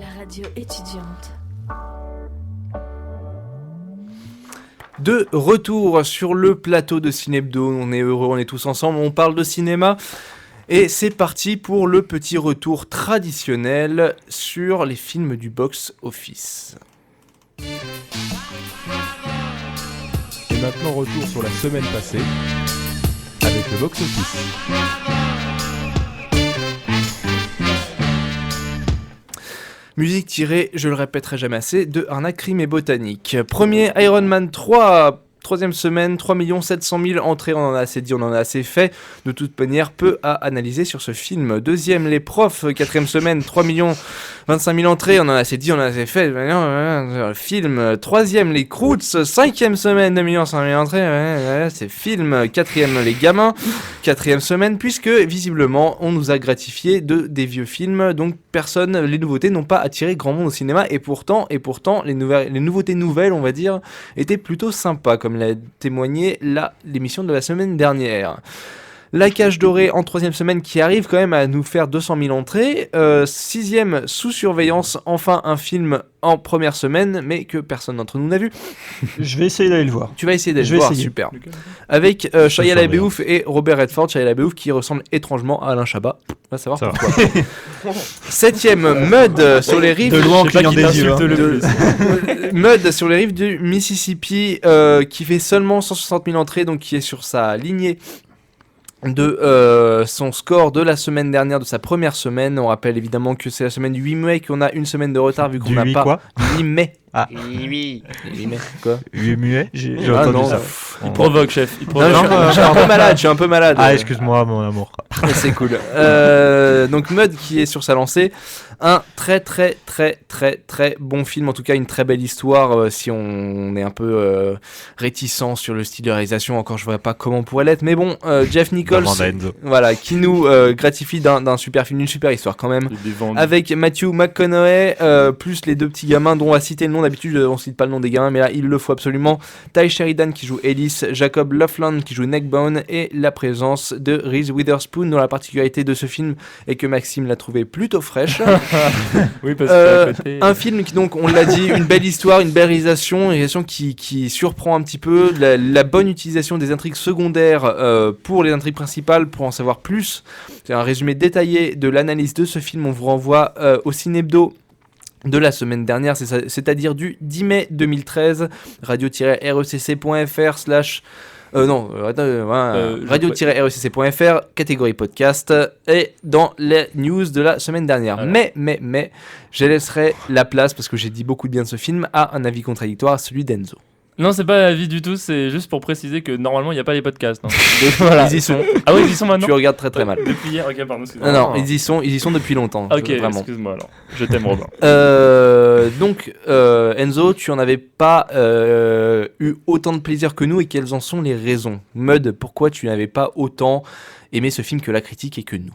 La radio étudiante. De retour sur le plateau de Cinebdo, on est heureux, on est tous ensemble, on parle de cinéma. Et c'est parti pour le petit retour traditionnel sur les films du box-office. Et maintenant, retour sur la semaine passée avec le box-office. Musique tirée, je le répéterai jamais assez, de Arnaque, Crime et Botanique. Premier, Iron Man 3, troisième semaine, 3 700 000 entrées, on en a assez dit, on en a assez fait. De toute manière, peu à analyser sur ce film. Deuxième, Les Profs, quatrième semaine, 3 25 000 entrées, on en a assez dit, on en a assez fait. Film. Troisième, Les Croods, cinquième semaine, 2 500 000 entrées, c'est film. Quatrième, Les Gamins, quatrième semaine, puisque visiblement, on nous a gratifié des vieux films, donc les nouveautés n'ont pas attiré grand monde au cinéma, et pourtant les nouveautés nouvelles, on va dire, étaient plutôt sympas, comme l'a témoigné l'émission de la semaine dernière. La Cage Dorée en troisième semaine qui arrive quand même à nous faire 200 000 entrées. Sixième, Sous surveillance, enfin un film en première semaine, mais que personne d'entre nous n'a vu. Je vais essayer d'aller le voir. Tu vas essayer d'aller le voir, super. Avec Shia LaBeouf et Robert Redford. Shia LaBeouf qui ressemble étrangement à Alain Chabat. On va savoir pourquoi. Septième, Mud sur les rives... De loin en clignant des yeux. Mud sur les rives du Mississippi qui fait seulement 160 000 entrées, donc qui est sur sa lignée de son score de la semaine dernière, de sa première semaine. On rappelle évidemment que c'est la semaine du 8 mai, qu'on a une semaine de retard vu qu'on n'a pas... quoi Du 8 mai. Ah. 8 mai. Quoi 8 muet J'ai Ah entendu non, ça. Il provoque, chef. Il Non, provoque. je suis un peu malade. Ah, excuse-moi, mon amour. C'est cool. Donc Mud qui est sur sa lancée. Un très bon film, en tout cas une très belle histoire, si on est un peu réticent sur le style de réalisation, encore je vois pas comment on pourrait l'être, mais bon, Jeff Nichols, voilà, qui nous gratifie d'un super film, d'une super histoire quand même, avec Matthew McConaughey, plus les deux petits gamins dont on va citer le nom, d'habitude on cite pas le nom des gamins, mais là il le faut absolument, Ty Sheridan qui joue Ellis, Jacob Lofland qui joue Neckbone, et la présence de Reese Witherspoon, dont la particularité de ce film est que Maxime l'a trouvé plutôt fraîche. Oui, parce que un film qui, donc on l'a dit, une belle histoire, une belle réalisation, qui surprend un petit peu, la bonne utilisation des intrigues secondaires pour les intrigues principales. Pour en savoir plus, c'est un résumé détaillé de l'analyse de ce film, on vous renvoie au Cinebdo de la semaine dernière, c'est-à-dire du 10 mai 2013, radio-recc.fr/ radio-recc.fr, catégorie podcast, et dans les news de la semaine dernière. Voilà. Mais, je laisserai la place, parce que j'ai dit beaucoup de bien de ce film, à un avis contradictoire, celui d'Enzo. Non, c'est pas avis du tout, c'est juste pour préciser que normalement il n'y a pas les podcasts. Hein. Voilà. Ils y sont. Ah oui, ils y sont maintenant. Tu regardes très mal. Depuis hier, ok, pardon. Non, ils y sont depuis longtemps. Ok, vraiment. excuse-moi alors. Je t'aime, Robin. Donc, Enzo, tu en avais pas eu autant de plaisir que nous, et quelles en sont les raisons? Mud, pourquoi tu n'avais pas autant aimé ce film que la critique et que nous?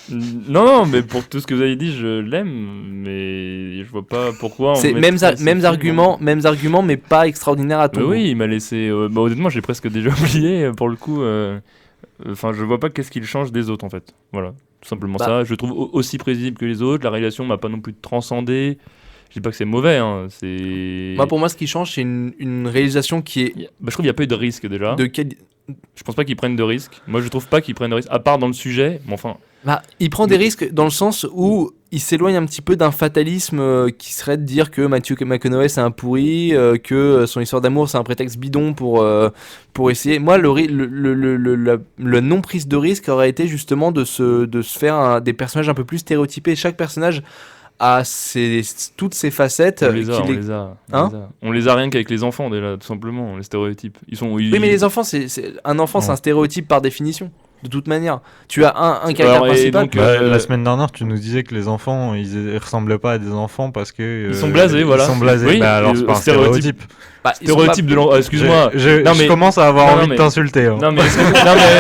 Non, mais pour tout ce que vous avez dit, je l'aime, mais je vois pas pourquoi. C'est mêmes arguments, mais pas extraordinaire à tout. Oui, il m'a laissé. Honnêtement, j'ai presque déjà oublié pour le coup. Enfin, je vois pas qu'est-ce qu'il change des autres en fait. Voilà, tout simplement ça. Je le trouve aussi prévisible que les autres. La réalisation m'a pas non plus transcendé. Je dis pas que c'est mauvais, hein. Pour moi, ce qui change, c'est une réalisation qui est. Je trouve qu'il n'y a pas eu de risque déjà. Je pense pas qu'ils prennent de risques. Moi, je trouve pas qu'ils prennent de risques, à part dans le sujet. Mais enfin. Il prend des risques dans le sens où il s'éloigne un petit peu d'un fatalisme qui serait de dire que Matthew McConaughey c'est un pourri, que son histoire d'amour c'est un prétexte bidon pour essayer. Moi, le non prise de risque aurait été justement de se faire des personnages un peu plus stéréotypés. Chaque personnage a toutes ses facettes. On les a rien qu'avec les enfants déjà, tout simplement, les stéréotypes. Oui, mais les enfants, un enfant, c'est un stéréotype par définition. De toute manière, tu as un caractère principal. Donc, la semaine dernière, tu nous disais que les enfants, ils ressemblaient pas à des enfants parce que ils sont blasés, voilà. Ils sont blasés. Oui, alors c'est pas un stéréotype. Stéréotype de l'enfant. Excuse-moi. Je commence à avoir envie de t'insulter. Hein. Non mais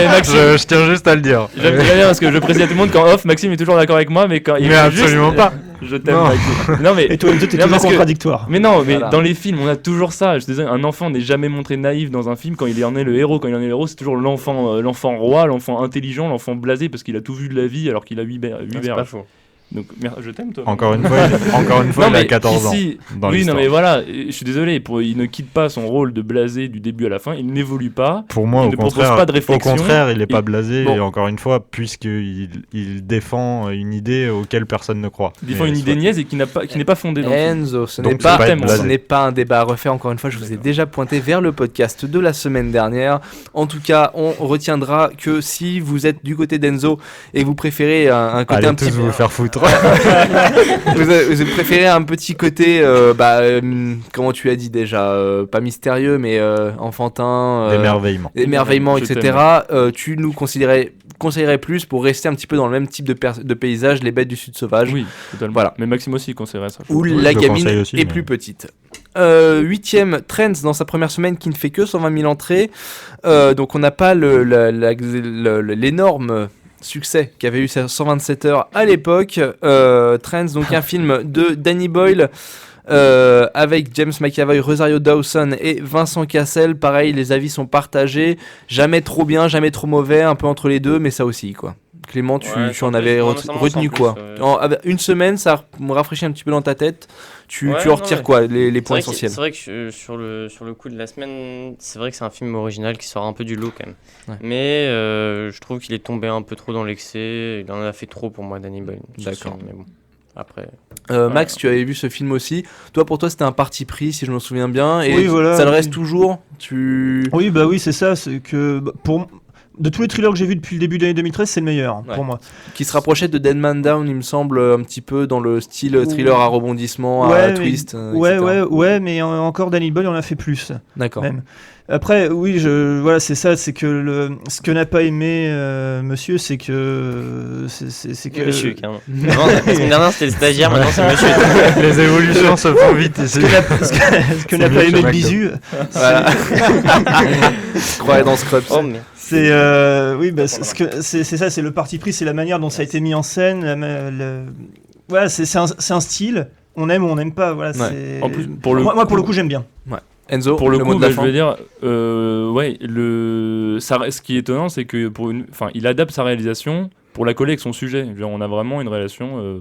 Maxime, je tiens juste à le dire. J'aime très bien parce que je précise à tout le monde qu'en off, Maxime est toujours d'accord avec moi, mais quand il absolument pas. Je t'aime, Non. Mike. Non, mais. Et toi, Enzo, t'es Non, toujours parce que- contradictoire. Mais non, mais Voilà. dans les films, on a toujours ça. Je te disais, un enfant n'est jamais montré naïf dans un film quand il en est le héros. Quand il en est le héros, c'est toujours l'enfant roi, l'enfant intelligent, l'enfant blasé parce qu'il a tout vu de la vie alors qu'il a 8 C'est pas faux. Donc, merde, je t'aime, toi. Encore une fois, il a 14 ans. ici, dans oui, non, l'histoire. mais voilà, je suis désolé, il ne quitte pas son rôle de blasé du début à la fin, il n'évolue pas. Pour moi, Il au ne propose contraire, pas de réflexion. au contraire, il n'est pas Et- blasé, bon. et encore une fois, puisqu'il défend une idée auquel personne ne croit. Il défend Mais une idée soit- niaise et qui n'est pas fondée dans le film. Enzo, ce Donc, n'est c'est pas, pas être blasé. ce n'est pas un débat à refaire. Encore une fois, je vous ai déjà pointé vers le podcast de la semaine dernière. En tout cas, on retiendra que si vous êtes du côté d'Enzo et que vous préférez un côté Allez un petit tous peu... vous faire foutre. vous préférez un petit côté, comment tu as dit déjà, pas mystérieux, mais enfantin, D'émerveillement. émerveillement, Je etc. Tu nous conseillerais plus pour rester un petit peu dans le même type de paysage, les bêtes du sud sauvage, Oui, totalement. Voilà. Mais Maxime aussi conseillerait ça. je où trouve. la je le gamine conseille aussi, est mais- plus petite. 8ème, Trends dans sa première semaine qui ne fait que 120 000 entrées. Donc on n'a pas l'énorme succès qu'avait eu 127 heures à l'époque. Trends, donc un film de Danny Boyle. Avec James McAvoy, Rosario Dawson et Vincent Cassel. Pareil, les avis sont partagés. Jamais trop bien, jamais trop mauvais, un peu entre les deux, mais ça aussi quoi. Clément, tu Ouais, en ça avais me plaît. Non, mais ça retenu m'en quoi semble plus, avec une semaine, ça me rafraîchit un petit peu dans ta tête. Tu Ouais, en non, retires mais quoi, les points C'est vrai que- essentiels. C'est vrai que sur le coup de la semaine, c'est vrai que c'est un film original qui sort un peu du lot quand même. Ouais. Mais je trouve qu'il est tombé un peu trop dans l'excès. Il en a fait trop pour moi, Danny Boyle. sur ce D'accord. film, mais bon. Après. Max, tu avais vu ce film aussi. Toi, pour toi, c'était un parti pris, si je me souviens bien. Et Oui, voilà, ça le oui. reste toujours. Oui, bah oui, c'est ça. C'est que de tous les thrillers que j'ai vus depuis le début de l'année 2013, c'est le meilleur Ouais. pour moi. Qui se rapprochait de Dead Man Down, il me semble, un petit peu dans le style thriller à rebondissement, à Ouais, mais- twist. Ouais, etc. ouais, mais encore Danny Boyle, on a fait plus. D'accord. Même. Après, oui, voilà, c'est ça, c'est que ce que n'a pas aimé monsieur, c'est que c'est que Monsieur, carrément. Avant, la semaine dernière, c'était le stagiaire, maintenant c'est monsieur. Les évolutions se font vite ici. ce que n'a mieux pas chez aimé le McDo. bisu, Voilà. Je croyais dans Scrubs. Oh, mais... c'est oui, bah, c'est ça, c'est le parti pris, c'est la manière dont ça a été mis en scène. Voilà, c'est un style. On aime ou on n'aime pas. Voilà, Ouais. c'est. En plus, pour le moi, pour le coup- coup, j'aime bien. Enzo, Pour le mot coup, de la je fin. veux dire, ouais, ce qui est étonnant, c'est que il adapte sa réalisation pour la coller avec son sujet. Genre, on a vraiment une relation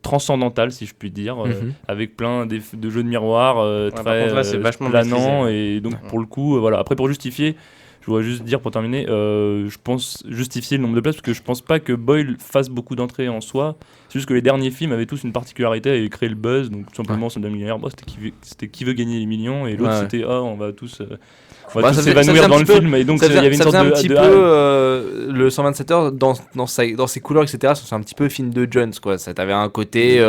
transcendantale, si je puis dire, Mhm. avec plein de jeux de miroir par très contre, là, c'est vachement planants. maîtrisé. Et donc, Ouais. pour le coup, voilà. Après, pour justifier, je voudrais juste dire pour terminer, je pense justifier le nombre de places parce que je pense pas que Boyle fasse beaucoup d'entrées en soi. C'est juste que les derniers films avaient tous une particularité et créé le buzz. Donc, tout simplement, Slumdog Millionnaire, c'était qui veut gagner les millions et l'autre, Ouais. c'était on va tous. On Bah, va tous ça faisait- ça s'évanouir faisait dans un le petit peu- film et donc Ça il y avait une faisait sorte un de, petit de- peu le 127 heures dans ses couleurs, etc. C'est un petit peu film de Jones, quoi. Ça, t'avais un côté,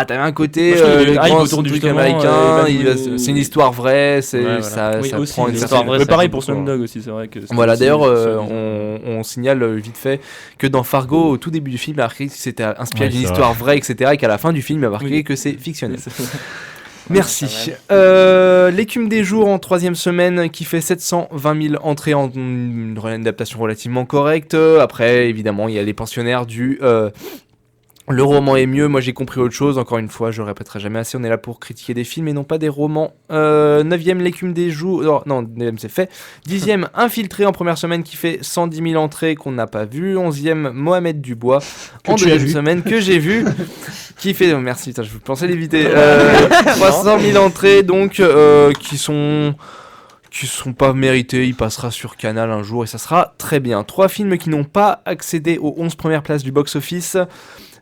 t'avais un côté Moi, je trouve qu'il y avait une hype grand autour du truc justement, américain. C'est une oui. histoire vraie. C'est Ouais, voilà. ça, Oui, ça aussi, prend une mais histoire certaine- vraie, mais ça pareil joue pour beaucoup, Slumdog aussi, c'est vrai que. c'est Voilà, aussi- d'ailleurs, c'est- on signale vite fait que dans Fargo, au tout début du film, il a marqué que c'était inspiré Ouais, d'une c'est histoire vraie, etc. Et qu'à la fin du film, il a marqué Oui. que c'est fictionnel. c'est- Merci. L'écume des jours en 3ème semaine qui fait 720 000 entrées en une adaptation relativement correcte. Après, évidemment, il y a les pensionnaires du... le roman est mieux, moi j'ai compris autre chose, encore une fois, je le répéterai jamais assez, on est là pour critiquer des films et non pas des romans. 9ème, l'écume des jours, non, 9ème c'est fait. 10ème, Infiltré en première semaine qui fait 110 000 entrées qu'on n'a pas vu. 11ème, Mohamed Dubois en tu as deuxième vu. semaine que j'ai vu, qui fait, oh, merci, putain, je pensais l'éviter, 300 000 entrées donc qui sont pas mérités, il passera sur Canal un jour et ça sera très bien. 3 films qui n'ont pas accédé aux 11 premières places du box-office.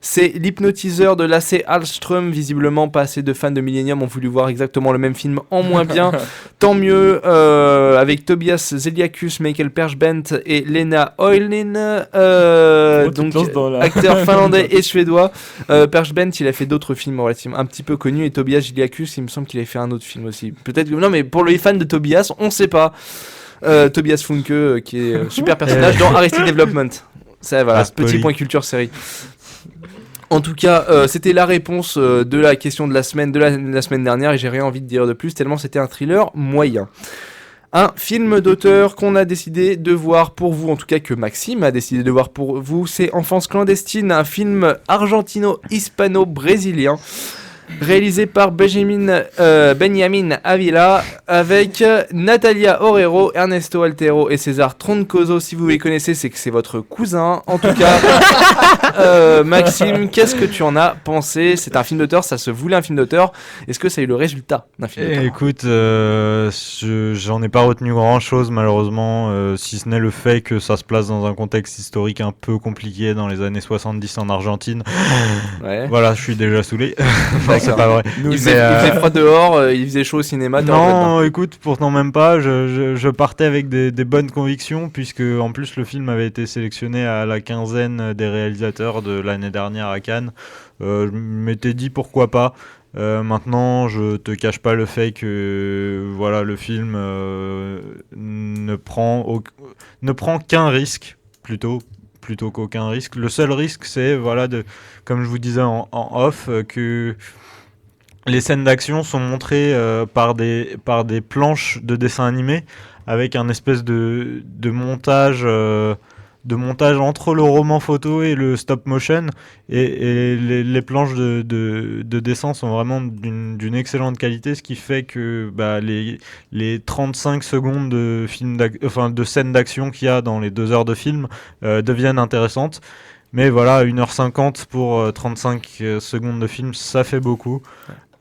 C'est l'hypnotiseur de Lasse Hallström, visiblement pas assez de fans de Millennium ont voulu voir exactement le même film en moins bien. Tant mieux, avec Tobias Zeliakus, Michael Persbrandt et Lena Oilin, tu te donc lances dans la- acteurs finlandais et suédois. Persbrandt, il a fait d'autres films relativement un petit peu connus et Tobias Zeliakus, il me semble qu'il a fait un autre film aussi. Peut-être que non, mais pour les fans de Tobias, on sait pas. Tobias Funke, qui est super personnage dans Arrested Development. Ça, voilà, Reste petit poli. point culture série. En tout cas, c'était la réponse de la question de la semaine, la semaine dernière et j'ai rien envie de dire de plus tellement c'était un thriller moyen. Un film d'auteur qu'on a décidé de voir pour vous, en tout cas que Maxime a décidé de voir pour vous, c'est Enfance clandestine, un film argentino-hispano-brésilien réalisé par Benjamin Avila avec Natalia Oreiro, Ernesto Altero et César Troncoso. Si vous les connaissez, c'est que c'est votre cousin. En tout cas, Maxime, qu'est-ce que tu en as pensé? C'est un film d'auteur, ça se voulait un film d'auteur. Est-ce que ça a eu le résultat d'un film d'auteur? Écoute, j'en ai pas retenu grand-chose malheureusement, si ce n'est le fait que ça se place dans un contexte historique un peu compliqué dans les années 70 en Argentine. Ouais. Voilà, je suis déjà saoulé. Non, c'est pas vrai. Il faisait froid dehors, il faisait chaud au cinéma. Non, écoute, pourtant même pas. Je partais avec des bonnes convictions, puisque en plus le film avait été sélectionné à la quinzaine des réalisateurs de l'année dernière à Cannes. Je m'étais dit pourquoi pas. Maintenant, je te cache pas le fait que voilà, le film ne prend qu'un risque plutôt qu'aucun risque. Le seul risque, c'est voilà, comme je vous disais en off, que les scènes d'action sont montrées par des planches de dessin animé avec un espèce de montage entre le roman photo et le stop motion, et les planches de dessin sont vraiment d'une excellente qualité, ce qui fait que les 35 secondes de scènes d'action qu'il y a dans les 2 heures de film deviennent intéressantes. Mais voilà, 1h50 pour 35 secondes de film, ça fait beaucoup.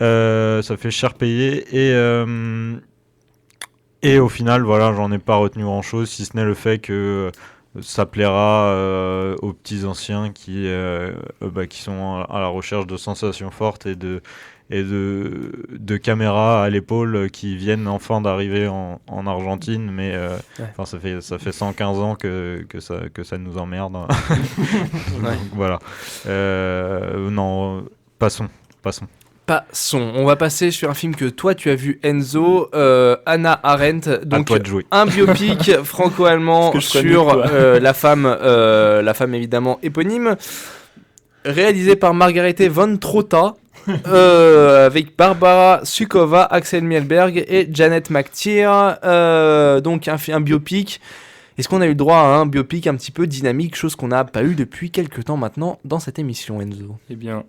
Ça fait cher payer. Et au final, voilà, j'en ai pas retenu grand-chose, si ce n'est le fait que ça plaira aux petits anciens qui sont à la recherche de sensations fortes et de caméras à l'épaule qui viennent enfin d'arriver en Argentine, mais ça fait 115 ans que ça nous emmerde. Donc, voilà. Non, passons. On va passer sur un film que toi tu as vu, Enzo, Hannah Arendt, donc un biopic franco-allemand sur la femme évidemment éponyme, réalisé par Margarete von Trotta, avec Barbara Sukova, Axel Mielberg et Janet McTeer, donc un biopic. Est-ce qu'on a eu le droit à un biopic un petit peu dynamique, chose qu'on n'a pas eu depuis quelques temps maintenant dans cette émission, Enzo? Eh bien,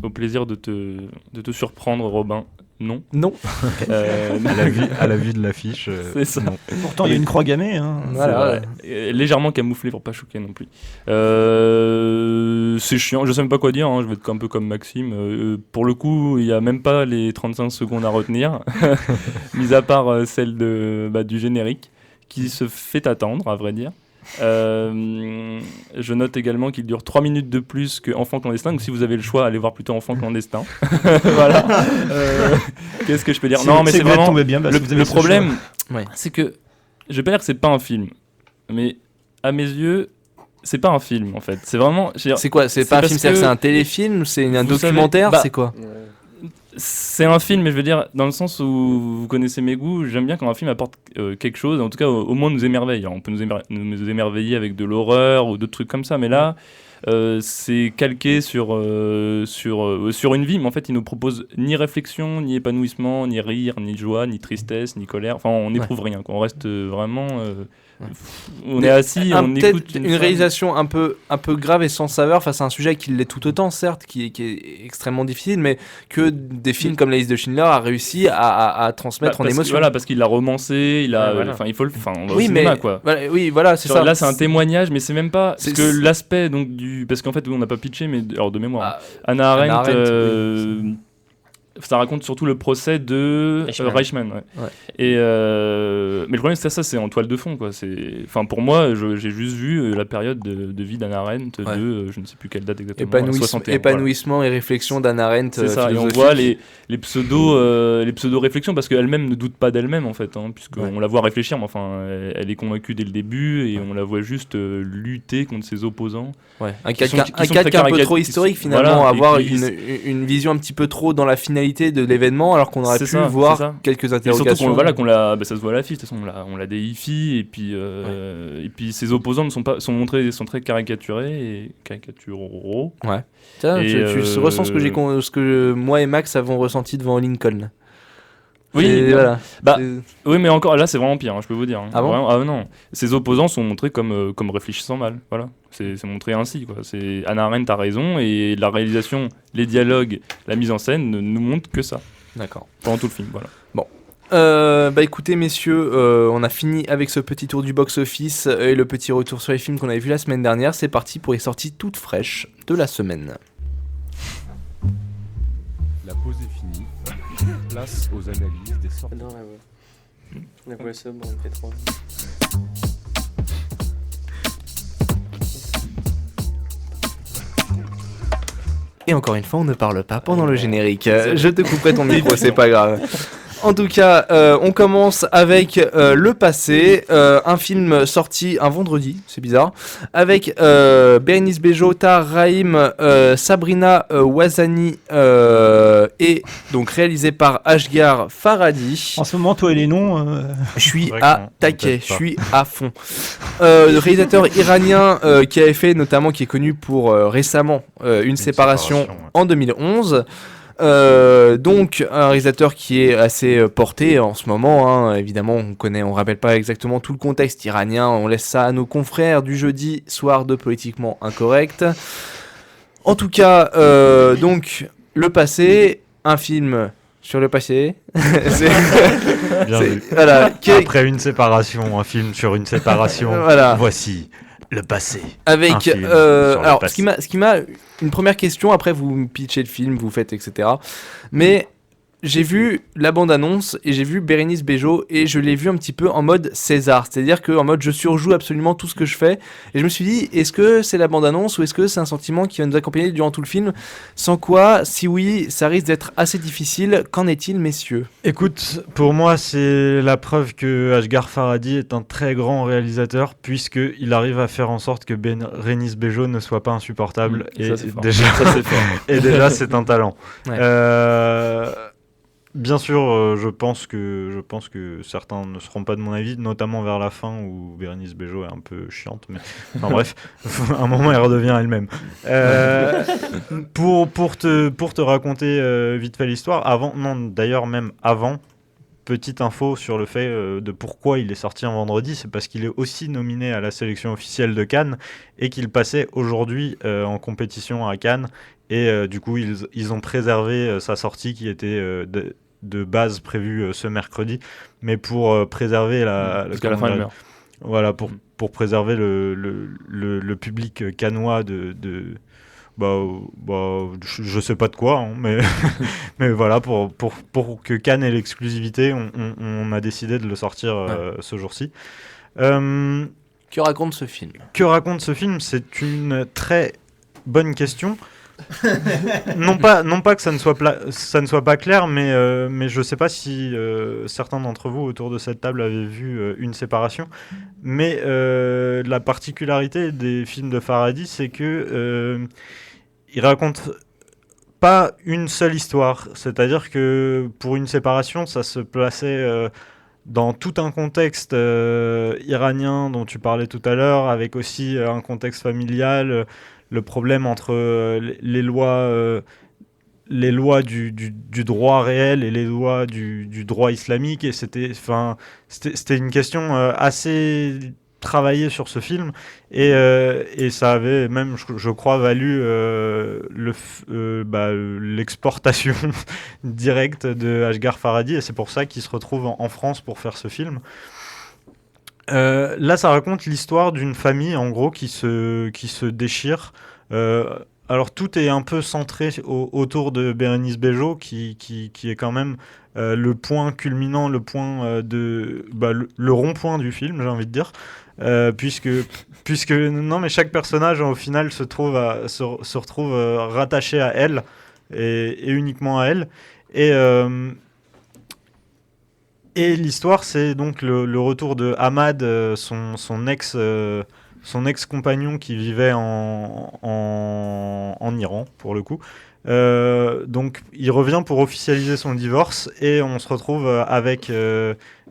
au plaisir de te surprendre, Robin. Non. À la vue de l'affiche. C'est ça. Non. Pourtant, il y a une croix gammée. Hein. Voilà. Légèrement camouflée pour pas choquer non plus. C'est chiant, je sais même pas quoi dire, hein. Je vais être un peu comme Maxime. Pour le coup, il y a même pas les 35 secondes à retenir, mis à part celle du générique, qui se fait attendre, à vrai dire. Je note également qu'il dure 3 minutes de plus que Enfant clandestin, donc si vous avez le choix, allez voir plutôt Enfant clandestin. Voilà. Qu'est-ce que je peux dire? Non, mais c'est vraiment bien, le problème, c'est que je vais pas dire que c'est pas un film, mais à mes yeux, c'est pas un film en fait. C'est vraiment. C'est quoi? C'est pas un film, c'est un téléfilm, c'est un documentaire, c'est quoi? C'est un film, mais je veux dire, dans le sens où vous connaissez mes goûts, j'aime bien quand un film apporte quelque chose, en tout cas au moins nous émerveille. Alors, on peut nous émerveiller avec de l'horreur ou d'autres trucs comme ça, mais là, c'est calqué sur une vie, mais en fait, il nous propose ni réflexion, ni épanouissement, ni rire, ni joie, ni tristesse, ni colère. Enfin, on n'éprouve rien, quoi. On reste vraiment... on est assis, on écoute une réalisation un peu grave et sans saveur face à un sujet qui l'est tout autant, certes, qui est extrêmement difficile, mais que des films comme La liste de Schindler a réussi à transmettre en émotion. Voilà, parce qu'il l'a romancé, il a, voilà. il faut on va au cinéma, quoi. Voilà, c'est ça. Là, c'est un témoignage, mais c'est même pas parce que l'aspect donc parce qu'en fait, on n'a pas pitché, mais alors de mémoire, Hannah Arendt. Ça raconte surtout le procès de Reichmann. Et mais le problème c'est ça, c'est en toile de fond, quoi. Enfin pour moi, j'ai juste vu la période de vie d'Hannah Arendt de je ne sais plus quelle date exactement. 61, épanouissement et réflexion d'Hannah Arendt. C'est ça. Et on voit les pseudo réflexions parce qu'elle-même ne doute pas d'elle-même en fait, puisqu'on la voit réfléchir, mais enfin elle est convaincue dès le début et on la voit juste lutter contre ses opposants. Un cadre un peu trop historique finalement, avoir une vision un petit peu trop dans la finalité de l'événement, alors qu'on aurait pu voir quelques interrogations. Et surtout ça se voit à l'affiche, de toute façon on la déifie, et puis ses opposants sont très caricaturés et caricaturaux. Tiens, tu ressens ce que moi et Max avons ressenti devant Lincoln. Oui, Et voilà. Bah, C'est- oui, mais encore là, c'est vraiment pire, hein, je peux vous dire. Hein. Ah bon Vraiment, non. Ses opposants sont montrés comme réfléchissant mal. Voilà, c'est montré ainsi. Quoi. Hannah Arendt a raison et la réalisation, les dialogues, la mise en scène ne nous montrent que ça D'accord. pendant tout le film. Voilà. Bah écoutez messieurs, on a fini avec ce petit tour du box-office et le petit retour sur les films qu'on avait vus la semaine dernière. C'est parti pour les sorties toutes fraîches de la semaine. La pause est finie. Place aux analyses des sorties. Dans la voix sobre, on fait 3. Et encore une fois, on ne parle pas pendant le générique. Je te couperai ton micro, c'est pas grave. En tout cas, on commence avec Le Passé, un film sorti un vendredi, c'est bizarre, avec Bérénice Bejo, Tahar Rahim, Sabrina Ouazani, et donc réalisé par Ashghar Farhadi. En ce moment, toi et les noms. Je suis C'est vrai à qu'on taquet, peut je pas. suis à fond. Le réalisateur iranien qui avait fait notamment, qui est connu pour récemment une séparation ouais. en 2011. Donc un réalisateur qui est assez porté en ce moment, hein. Évidemment on rappelle pas exactement tout le contexte iranien, on laisse ça à nos confrères du jeudi soir de Politiquement Incorrect. En tout cas, donc Le Passé, un film sur le passé. Bien vu. Voilà, Après une séparation, un film sur une séparation. Voilà. Voici le passé. Un Avec film sur le alors passé. ce qui m'a une première question, après vous me pitchez le film, vous faites etc. Mais j'ai vu la bande-annonce et j'ai vu Bérénice Bejo et je l'ai vu un petit peu en mode César, c'est-à-dire que en mode je surjoue absolument tout ce que je fais et je me suis dit est-ce que c'est la bande-annonce ou est-ce que c'est un sentiment qui va nous accompagner durant tout le film, sans quoi si oui ça risque d'être assez difficile. Qu'en est-il messieurs? Écoute, pour moi, c'est la preuve que Ashghar Farhadi est un très grand réalisateur, puisqu'il arrive à faire en sorte que Bérénice Bejo ne soit pas insupportable. Et Ça, c'est fort. déjà, Ça, c'est fort. et déjà, c'est un talent. Ouais. Bien sûr, je pense que certains ne seront pas de mon avis, notamment vers la fin où Bérénice Bejo est un peu chiante, mais enfin bref, à un moment elle redevient elle-même. Pour te raconter vite fait l'histoire, d'ailleurs même avant, petite info sur le fait de pourquoi il est sorti en vendredi, c'est parce qu'il est aussi nominé à la sélection officielle de Cannes et qu'il passait aujourd'hui en compétition à Cannes. Et du coup, ils ont préservé sa sortie qui était de base prévue ce mercredi, mais pour préserver Parce qu'à la fin, elle meurt. voilà, pour préserver le public cannois je sais pas de quoi, hein, mais, mais voilà, pour que Cannes ait l'exclusivité, on a décidé de le sortir ce jour-ci. Que raconte ce film? Que raconte ce film? C'est une très bonne question. non pas que ça ne soit pas clair, mais je sais pas si certains d'entre vous autour de cette table avaient vu une séparation. Mais la particularité des films de Farhadi, c'est que il raconte pas une seule histoire. C'est-à-dire que pour une séparation, ça se plaçait dans tout un contexte iranien dont tu parlais tout à l'heure, avec aussi un contexte familial, le problème entre les lois du droit réel et les lois du droit islamique. Et c'était une question assez travaillée sur ce film. Et ça avait même, je crois, valu l'exportation directe de Ashghar Farhadi. Et c'est pour ça qu'il se retrouve en France pour faire ce film. Là, ça raconte l'histoire d'une famille, en gros, qui se déchire. Alors, tout est un peu centré autour de Bérénice Bejo, qui est quand même le point culminant, le point le rond-point du film, j'ai envie de dire. Puisque non, mais chaque personnage, au final, se retrouve rattaché à elle, et uniquement à elle. Et l'histoire, c'est donc le retour de Ahmad, son ex-compagnon qui vivait en Iran, pour le coup, Donc il revient pour officialiser son divorce et on se retrouve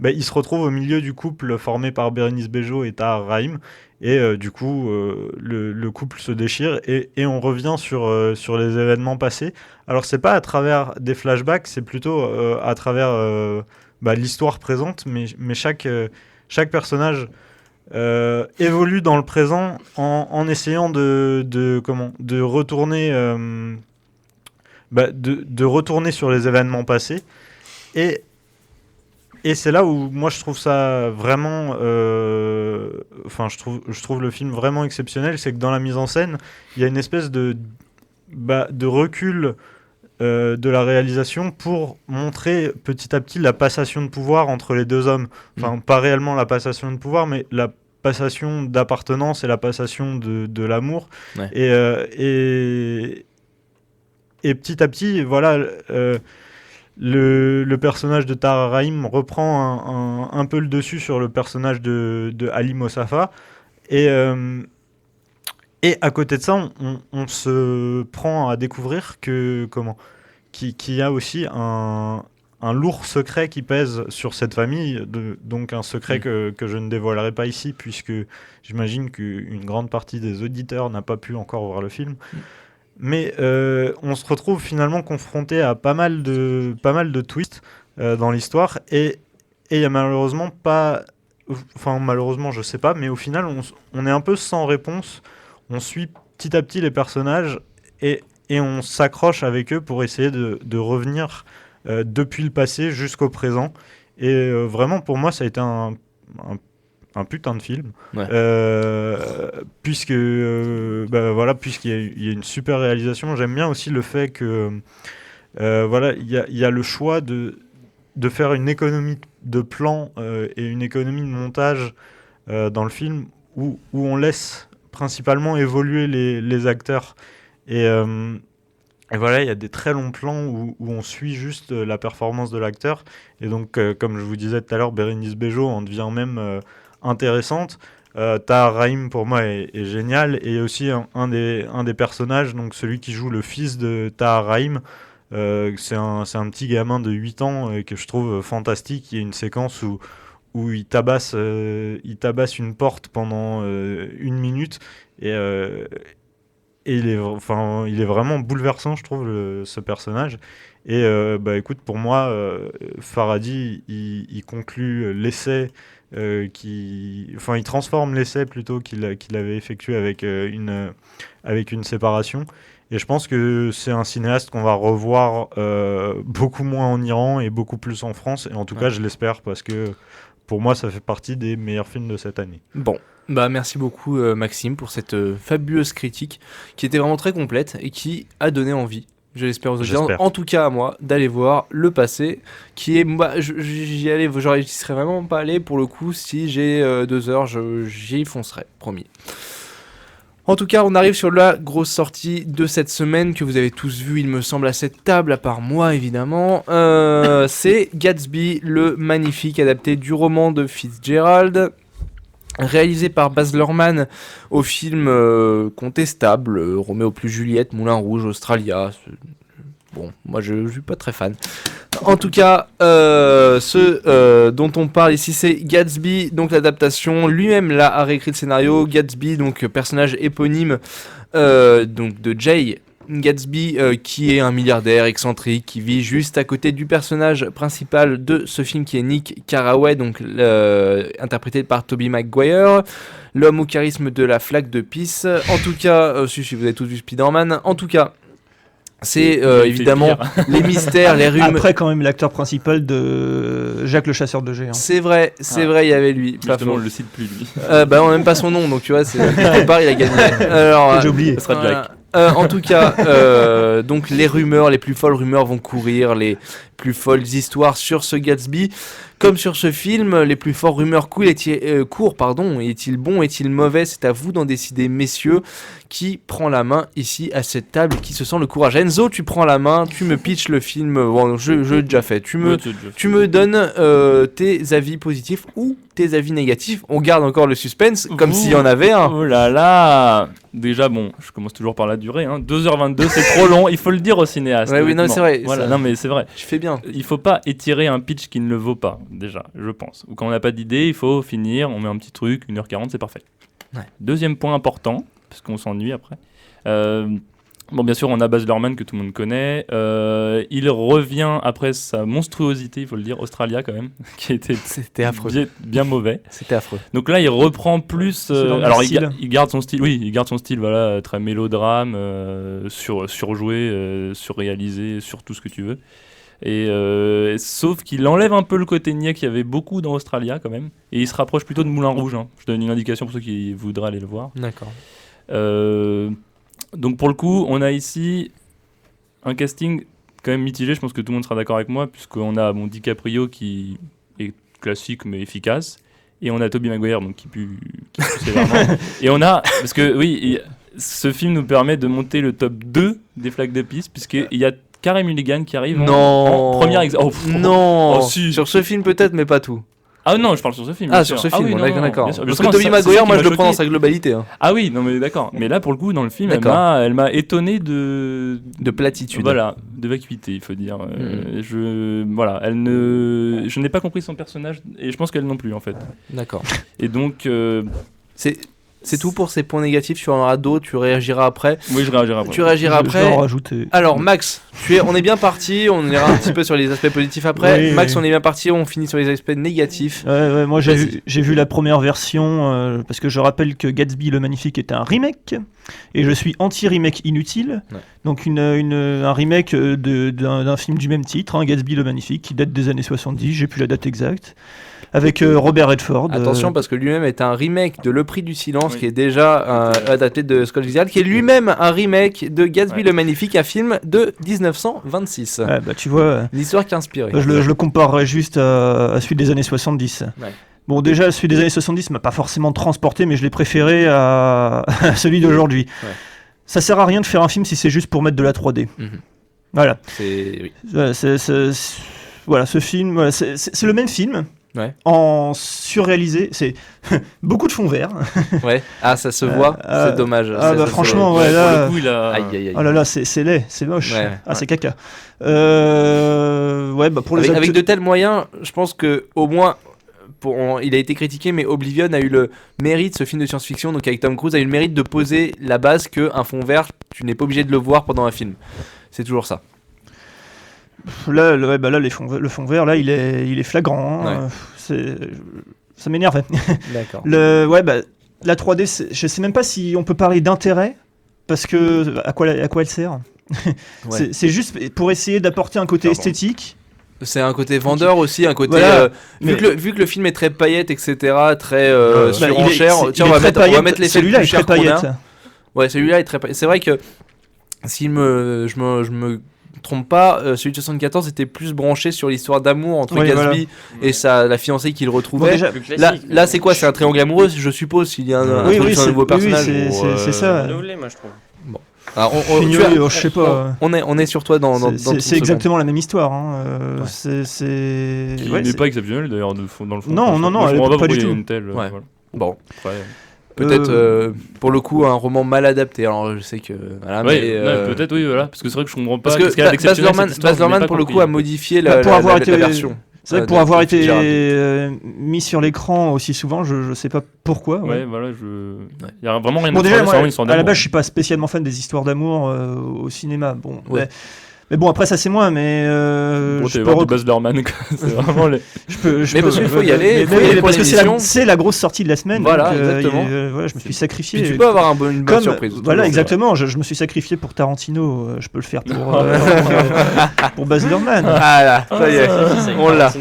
il se retrouve au milieu du couple formé par Bérénice Bejo et Tahar Rahim. Et du coup, le couple se déchire et on revient sur les événements passés. Alors, c'est pas à travers des flashbacks, c'est plutôt à travers l'histoire présente, mais chaque personnage évolue dans le présent en essayant de retourner, de retourner sur les événements passés. Et c'est là où moi je trouve ça vraiment, je trouve le film vraiment exceptionnel, c'est que dans la mise en scène, il y a une espèce de recul de la réalisation pour montrer petit à petit la passation de pouvoir entre les deux hommes. Enfin, pas réellement la passation de pouvoir, mais la passation d'appartenance et la passation de l'amour. Ouais. Et petit à petit, voilà. Le personnage de Tahar Rahim reprend un peu le dessus sur le personnage de Ali Mosafa et à côté de ça on se prend à découvrir qu'il y a aussi un lourd secret qui pèse sur cette famille, donc un secret que je ne dévoilerai pas ici puisque j'imagine qu'une grande partie des auditeurs n'a pas pu encore voir le film. Mais on se retrouve finalement confronté à pas mal de twists dans l'histoire et il y a malheureusement pas... Enfin malheureusement je sais pas, mais au final on est un peu sans réponse. On suit petit à petit les personnages et on s'accroche avec eux pour essayer de revenir depuis le passé jusqu'au présent. Et vraiment pour moi ça a été un putain de film, ouais. puisqu'il y a une super réalisation. J'aime bien aussi le fait que il y a le choix de faire une économie de plan et une économie de montage dans le film où on laisse principalement évoluer les acteurs et voilà, il y a des très longs plans où on suit juste la performance de l'acteur et donc comme je vous disais tout à l'heure, Bérénice Bejo en devient même intéressante. Tahar Rahim pour moi est génial et aussi un des personnages, donc celui qui joue le fils de Tahar Rahim, c'est un petit gamin de 8 ans que je trouve fantastique. Il y a une séquence où il tabasse une porte pendant 1 minute et il est vraiment bouleversant, je trouve, ce personnage. Et écoute, pour moi, Farhadi, il conclut l'essai, il transforme l'essai plutôt qu'il avait effectué avec une séparation. Et je pense que c'est un cinéaste qu'on va revoir beaucoup moins en Iran et beaucoup plus en France. Et en tout cas, je l'espère parce que pour moi, ça fait partie des meilleurs films de cette année. Bon. Merci beaucoup Maxime pour cette fabuleuse critique qui était vraiment très complète et qui a donné envie, je l'espère aux auditeurs, en tout cas à moi, d'aller voir Le Passé, qui est j'y serais vraiment pas allé pour le coup. Si j'ai 2 heures, j'y foncerai, promis. En tout cas, on arrive sur la grosse sortie de cette semaine que vous avez tous vu, il me semble, à cette table, à part moi évidemment. C'est Gatsby, le magnifique adapté du roman de Fitzgerald, réalisé par Baz Luhrmann au film contestable, Roméo plus Juliette, Moulin Rouge, Australia. Bon, moi je suis pas très fan. En tout cas, ce dont on parle ici, c'est Gatsby, donc l'adaptation. Lui-même là a réécrit le scénario. Gatsby, donc personnage éponyme donc de Jay Gatsby, qui est un milliardaire excentrique qui vit juste à côté du personnage principal de ce film qui est Nick Carraway, donc interprété par Tobey Maguire, l'homme au charisme de la flaque de pisse. En tout cas, si vous avez tous vu Spider-Man, en tout cas, c'est évidemment les mystères, les rumeurs. Après, quand même, l'acteur principal de Jacques le chasseur de géants. C'est vrai, il y avait lui. Justement, on le cite plus, lui. On n'aime pas son nom, donc tu vois, quelque part, il a gagné. Alors, j'ai oublié. Ce sera Jack. En tout cas, donc les folles rumeurs vont courir, les plus folles histoires sur ce Gatsby. Comme sur ce film, les plus forts rumeurs courent, est-il bon, est-il mauvais? C'est à vous d'en décider, messieurs. Qui prend la main ici à cette table, qui se sent le courage? Enzo, tu prends la main, tu me pitches le film, bon, je l'ai déjà fait, tu me donnes tes avis positifs ou tes avis négatifs. On garde encore le suspense, comme s'il y en avait un. Oh là là. Déjà, bon, je commence toujours par la durée, 2h22, c'est trop long, il faut le dire au cinéaste. Ouais, oui, non, honnêtement. c'est vrai. Voilà, ça... non, mais c'est vrai. Tu fais bien. Il faut pas étirer un pitch qui ne le vaut pas, déjà, je pense. Ou quand on n'a pas d'idée, il faut finir, on met un petit truc, 1h40, c'est parfait. Ouais. Deuxième point important, parce qu'on s'ennuie après. Bon, bien sûr, on a Baz Luhrmann que tout le monde connaît. Il revient après sa monstruosité, il faut le dire, Australia quand même, qui était C'était affreux. bien mauvais. C'était affreux. Donc là, il reprend plus. Alors, style. il garde son style. Oui, il garde son style. Voilà, très mélodrame, surjoué, surréalisé, sur tout ce que tu veux. Et sauf qu'il enlève un peu le côté niais qu'il y avait beaucoup dans Australia quand même, et il se rapproche plutôt de Moulin Rouge. Je donne une indication pour ceux qui voudraient aller le voir. D'accord. Donc pour le coup, on a ici un casting quand même mitigé. Je pense que tout le monde sera d'accord avec moi, puisqu'on a DiCaprio qui est classique mais efficace, et on a Tobey Maguire donc qui pue sévèrement. Et on a, parce que oui, ce film nous permet de monter le top 2 des flaques de piste, puisqu'il y a Carey Mulligan qui arrive en première non. Si. Sur ce film peut-être, mais pas tout. Ah non, je parle sur ce film. Ah, sur ce film, oui, on est d'accord. bien sûr. Parce que Justement, Tobey c'est Maguire, ça qui moi je m'a le prends dans choqué. sa globalité. Ah oui, non mais d'accord. Mais là, pour le coup, dans le film, elle m'a étonné de platitude. Voilà, de vacuité, il faut dire. Je n'ai pas compris son personnage, et je pense qu'elle non plus en fait. D'accord. Et donc, c'est tout pour ces points négatifs. Tu en auras d'autres, tu réagiras après. Oui, je réagirai après. Tu réagiras Je après. vais en rajouter. Alors Max, on est bien parti, on ira un petit peu sur les aspects positifs après. Oui, Max, oui. on est bien parti, on finit sur les aspects négatifs. Ouais, moi Vas-y. j'ai vu la première version parce que je rappelle que Gatsby le Magnifique est un remake et je suis anti-remake inutile. Ouais. Donc un remake d'un film du même titre, Gatsby le Magnifique, qui date des années 70, j'ai plus la date exacte, avec Robert Redford. Attention, parce que lui-même est un remake de Le Prix du Silence, Oui. qui est déjà adapté de Scott Fitzgerald, qui est lui-même un remake de Gatsby le Magnifique, un film de 1926. Ouais, bah tu vois, Une histoire qui a inspiré. je le comparerais juste à celui des années 70. Ouais. Bon, déjà, celui des années 70 m'a pas forcément transporté, mais je l'ai préféré à celui d'aujourd'hui. Ouais. Ça sert à rien de faire un film si c'est juste pour mettre de la 3D. Mhm. Voilà. Oui. Voilà, ce film, voilà, c'est le même film. Ouais. En surréalisé, c'est beaucoup de fond vert. Ouais. Ah, ça se voit, c'est dommage. Franchement, pour là, le coup, il a. Aïe, aïe, aïe. oh là là, c'est laid, c'est moche. Ouais, c'est caca. Pour les Avec acteurs- de tels moyens, je pense que au moins, il a été critiqué, mais Oblivion a eu le mérite, ce film de science-fiction, donc avec Tom Cruise, a eu le mérite de poser la base qu'un fond vert, tu n'es pas obligé de le voir pendant un film. C'est toujours ça. Là, le fond vert, là, il est flagrant. Ouais. Ça m'énervait. D'accord. La 3D, je sais même pas si on peut parler d'intérêt, parce que à quoi elle sert. Ouais. C'est juste pour essayer d'apporter un côté esthétique. C'est un côté vendeur aussi, un côté. Voilà, vu que le film est très paillette, etc., très Il est tiens, on va très mettre les celui-là est plus chers très qu'on a. paillette. Ouais, celui-là est très paillette. C'est vrai que si je me trompe pas, celui de 74 était plus branché sur l'histoire d'amour entre Oui, Gatsby et la fiancée qu'il Bon, retrouvait. déjà, Plus classique. Là c'est quoi? C'est un triangle amoureux, je suppose, s'il y a un oui, introduction d'un nouveau personnage. c'est ça. Renouvelé, moi je trouve. Alors, Fignolet, je sais pas. on est sur toi dans C'est exactement la même histoire. Ouais. C'est. Qui ouais, n'est pas exceptionnel d'ailleurs dans le fond. Non, non, Moi, je elle comprends est pas pourquoi du il y a tout. une telle. Ouais. Voilà. Bon, Après, peut-être pour le coup un roman mal adapté. Alors je sais que voilà, ouais, mais, ouais, peut-être oui, voilà. Parce que c'est vrai que je comprends pas. parce que qu'est-ce qu'elle a d'exceptionnel, cette histoire, Baz je l'ai Luhrmann pas pour le compris. coup a modifié la version. C'est vrai que pour avoir été mis sur l'écran aussi souvent, je sais pas pourquoi. Ouais, voilà, il y a vraiment rien Bon, de déjà, c'est moi, vraiment une histoire à la d'amour. base, je suis pas spécialement fan des histoires d'amour au cinéma. Bon, Ouais. mais bon, après ça c'est moi, mais Bon, je t'es peux voir du Baz Luhrmann, quoi. C'est vraiment les. Mais parce qu'il faut y aller, parce que l'émission. c'est la grosse sortie de la semaine. Voilà, donc, exactement. Voilà, je me suis sacrifié. Puis tu peux avoir une bonne Comme, surprise. voilà, toujours, exactement. Je me suis sacrifié pour Tarantino. Je peux le faire pour Baz Luhrmann. Ah là, ça y est, on l'a.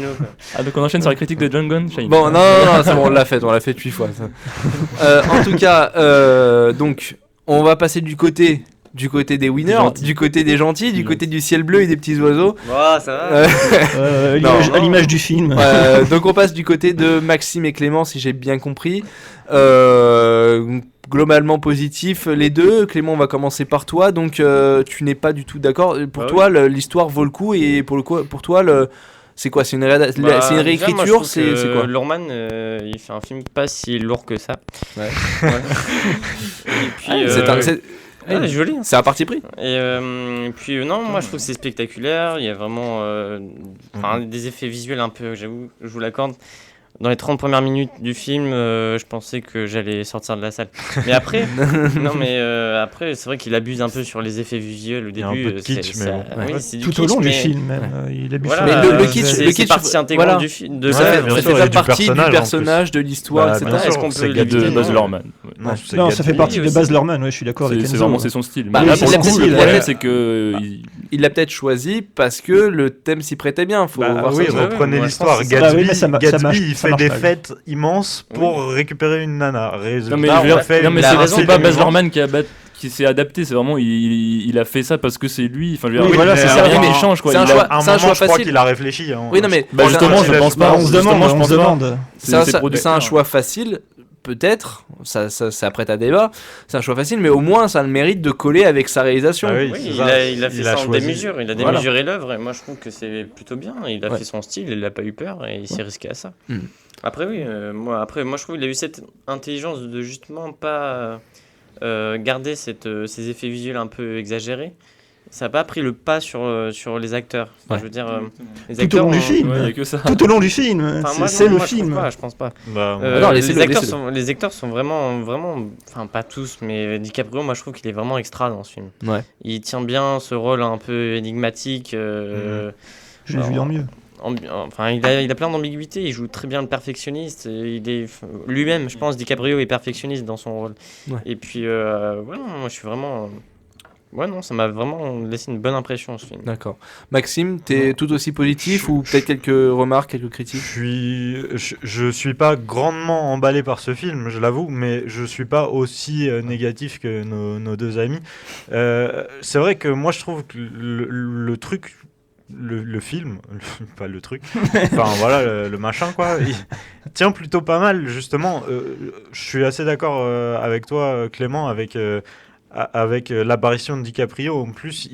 Ah, donc on enchaîne sur la critique de John Gunn. Shane. Bon, non, c'est bon, on l'a fait 8 fois. Ça. En tout cas, donc, on va passer du côté du côté des winners, Gentils. du côté des gentils, du côté du ciel bleu et des petits oiseaux. Oh, ça va. À l'image du film. Donc on passe du côté de Maxime et Clément, si j'ai bien compris. Globalement positif les deux. Clément, on va commencer par toi. Donc tu n'es pas du tout d'accord. Pour toi, l'histoire vaut le coup et pour toi, c'est quoi? C'est une réécriture? C'est quoi? Loorman, il fait un film pas si lourd que ça. Ouais. Et puis, c'est joli. C'est un parti pris. Et puis non, moi je trouve que c'est spectaculaire. Il y a vraiment des effets visuels un peu, j'avoue, je vous l'accorde. Dans les 30 premières minutes du film, je pensais que j'allais sortir de la salle. Mais après, après c'est vrai qu'il abuse un peu sur les effets visuels au Il y a début. un peu de kitsch, mais bon. Oui, c'est du Tout au kitsch, long du mais- film, même. Il abuse Voilà, sur Mais le kitsch, c'est partie intégrante du film. Ça fait bien sûr, ça et fait du partie du personnage, en personnage, de l'histoire, Bah, etc. bien sûr, Est-ce qu'on c'est peut Gatsby, de l'éviter? Baz Non. Luhrmann. Non, c'est Non, ça fait Gatsby. partie de aussi. Baz Luhrmann, ouais, je suis d'accord avec C'est Enzo. vraiment son style. Bah, Mais là, il pour a le peut-être- coup, le il a problème, peut-être- c'est que Il l'a peut-être choisi parce que le thème s'y prêtait bien. Faut Bah voir oui, ça. reprenez moi, je l'histoire. pense que c'est ça. Gatsby, Bah oui, mais ça Gatsby, marche- il ça fait marche des pas. fêtes immenses pour récupérer une nana. Résultat, Non mais, on fait non, mais une c'est raison c'est pas Baz immense. Luhrmann qui s'est adapté, c'est vraiment il a fait ça parce que c'est lui. Enfin, je veux dire, Oui, voilà, c'est c'est ça. rien n'échange quoi. C'est un Il a- choix. À un C'est un moment, choix je crois facile. qu'il a réfléchi. Hein. Oui, non, mais Bah, justement, je pense pas. On se demande, Justement, je on pense se pas. demande. C'est un producteur. choix facile, peut-être. Ça prête à débat. C'est un choix facile, mais au moins ça a le mérite de coller avec sa réalisation. Ah oui, Oui, c'est il ça. a fait ça en choisi. démesure, il a Voilà. démesuré l'œuvre et moi je trouve que c'est plutôt bien. Il a Ouais. fait son style, il n'a pas eu peur et il s'est risqué à ça. Mm. Après oui, moi je trouve qu'il a eu cette intelligence de justement pas garder ces effets visuels un peu exagérés. Ça n'a pas pris le pas sur les acteurs. Enfin, Ouais. je veux dire, les Tout au acteurs long du ont- film. Ouais, il y a que ça. Tout au long du film. Enfin, moi, C'est non, le moi, film. Je pense pas. Bah, non, laissez-le, Les acteurs sont vraiment, enfin pas tous, mais DiCaprio, moi je trouve qu'il est vraiment extra dans ce film. Ouais. Il tient bien ce rôle un peu énigmatique. Je l'ai vu alors, dans mieux. Enfin, il a plein d'ambiguïté. Il joue très bien le perfectionniste. Il est lui-même, je pense, DiCaprio est perfectionniste dans son rôle. Ouais. Et puis, voilà, moi je suis vraiment. Ouais, non, ça m'a vraiment laissé une bonne impression ce film. D'accord. Maxime, t'es tout aussi positif ou peut-être quelques remarques, quelques critiques? Je suis pas grandement emballé par ce film, je l'avoue, mais je suis pas aussi négatif que nos deux amis. C'est vrai que moi je trouve que le truc, le film, pas le truc, enfin voilà le machin quoi, il tient plutôt pas mal justement. Je suis assez d'accord avec toi Clément, avec l'apparition de DiCaprio. En plus,